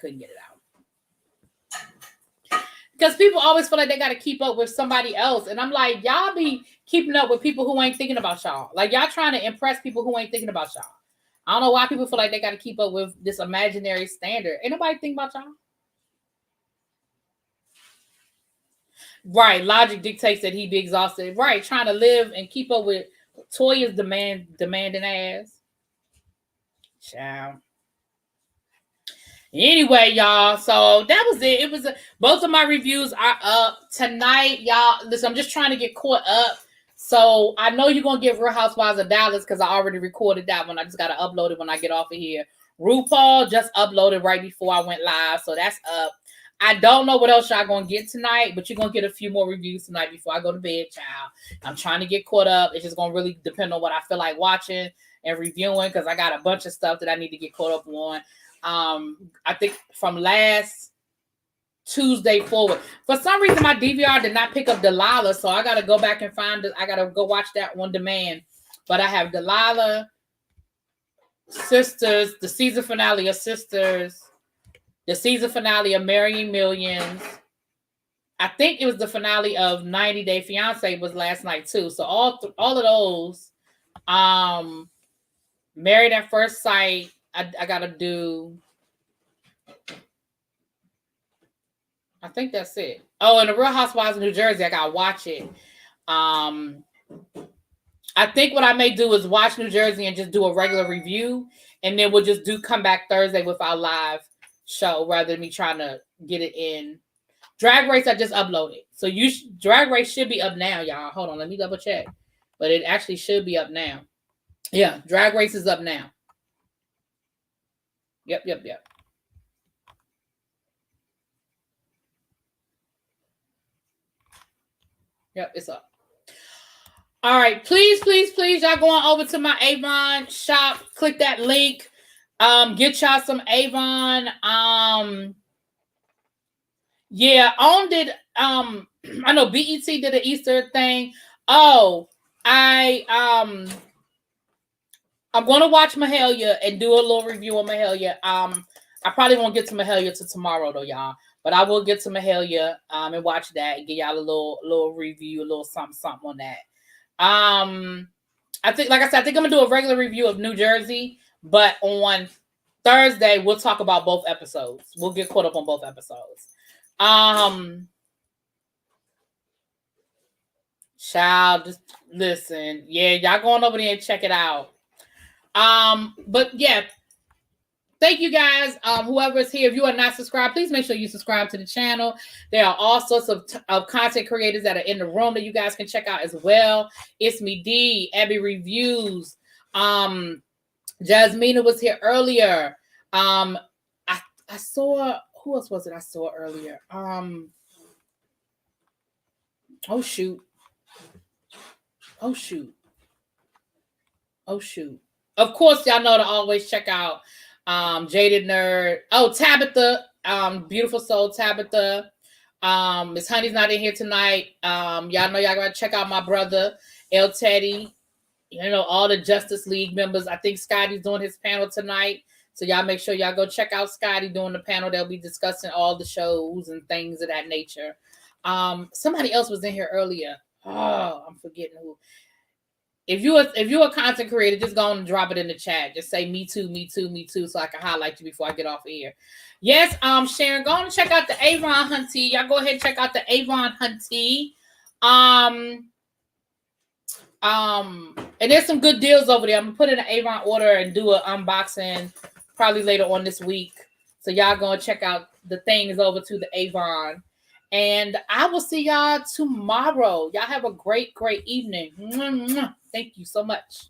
Because people always feel like they got to keep up with somebody else, and I'm like, y'all be keeping up with people who ain't thinking about y'all. Like y'all trying to impress people who ain't thinking about y'all. I don't know why people feel like they got to keep up with this imaginary standard. Ain't nobody think about y'all. Right. Logic dictates that he be exhausted. Right. Trying to live and keep up with Toya's demanding ass. Ciao. Anyway, y'all. So that was it. Both of my reviews are up tonight, y'all. Listen, I'm just trying to get caught up. So I know you're going to give Real Housewives of Dallas because I already recorded that one. I just got to upload it when I get off of here. RuPaul just uploaded right before I went live. So that's up. I don't know what else y'all going to get tonight, but you're going to get a few more reviews tonight before I go to bed, child. I'm trying to get caught up. It's just going to really depend on what I feel like watching and reviewing because I got a bunch of stuff that I need to get caught up on. I think from last Tuesday forward. For some reason, my DVR did not pick up Delilah, so I got to go back and find it. I got to go watch that on demand. But I have Delilah, Sisters, the season finale of Sisters, the season finale of Marrying Millions. I think it was the finale of 90 Day Fiancé was last night too. So all of those, Married at First Sight, I got to do. I think that's it. Oh, and the Real Housewives of New Jersey, I gotta watch it. I think what I may do is watch New Jersey and just do a regular review, and then we'll just come back Thursday with our live show rather than me trying to get it in. Drag Race, I just uploaded, so Drag Race should be up now, y'all. Hold on, let me double check, but it actually should be up now. Yeah, Drag Race is up now. Yep. Yep, it's up. All right, please, y'all going over to my Avon shop. Click that link. Get y'all some Avon. Yeah, owned it. I know BET did an Easter thing. Oh, I'm going to watch Mahalia and do a little review on Mahalia. I probably won't get to Mahalia till tomorrow though, y'all. But I will get to Mahalia and watch that and give y'all a little review, a little something on that. I think, like I said, I think I'm gonna do a regular review of New Jersey, but on Thursday we'll talk about both episodes. We'll get caught up on both episodes. Child, just listen. Yeah, y'all going over there and check it out. But yeah, thank you guys. Whoever is here, if you are not subscribed, please make sure you subscribe to the channel. There are all sorts of content creators that are in the room that you guys can check out as well. It's me, D, Abby Reviews. Jasmina was here earlier. I saw, who else was it I saw earlier? Oh shoot. Of course, y'all know to always check out Jaded Nerd. Oh, Tabitha, beautiful soul Tabitha. Miss Honey's not in here tonight. Y'all know y'all gotta check out my brother, El Teddy. You know, all the Justice League members. I think Scotty's doing his panel tonight. So y'all make sure y'all go check out Scotty doing the panel. They'll be discussing all the shows and things of that nature. Somebody else was in here earlier. Oh, I'm forgetting who. If you're a content creator, just go and drop it in the chat. Just say me too, so I can highlight you before I get off air. Yes, Sharon, go on and check out the Avon Hunty. Y'all go ahead and check out the Avon Hunty. And there's some good deals over there. I'm gonna put in an Avon order and do an unboxing probably later on this week. So y'all go and check out the things over to the Avon. And I will see y'all tomorrow. Y'all have a great, great evening. Thank you so much.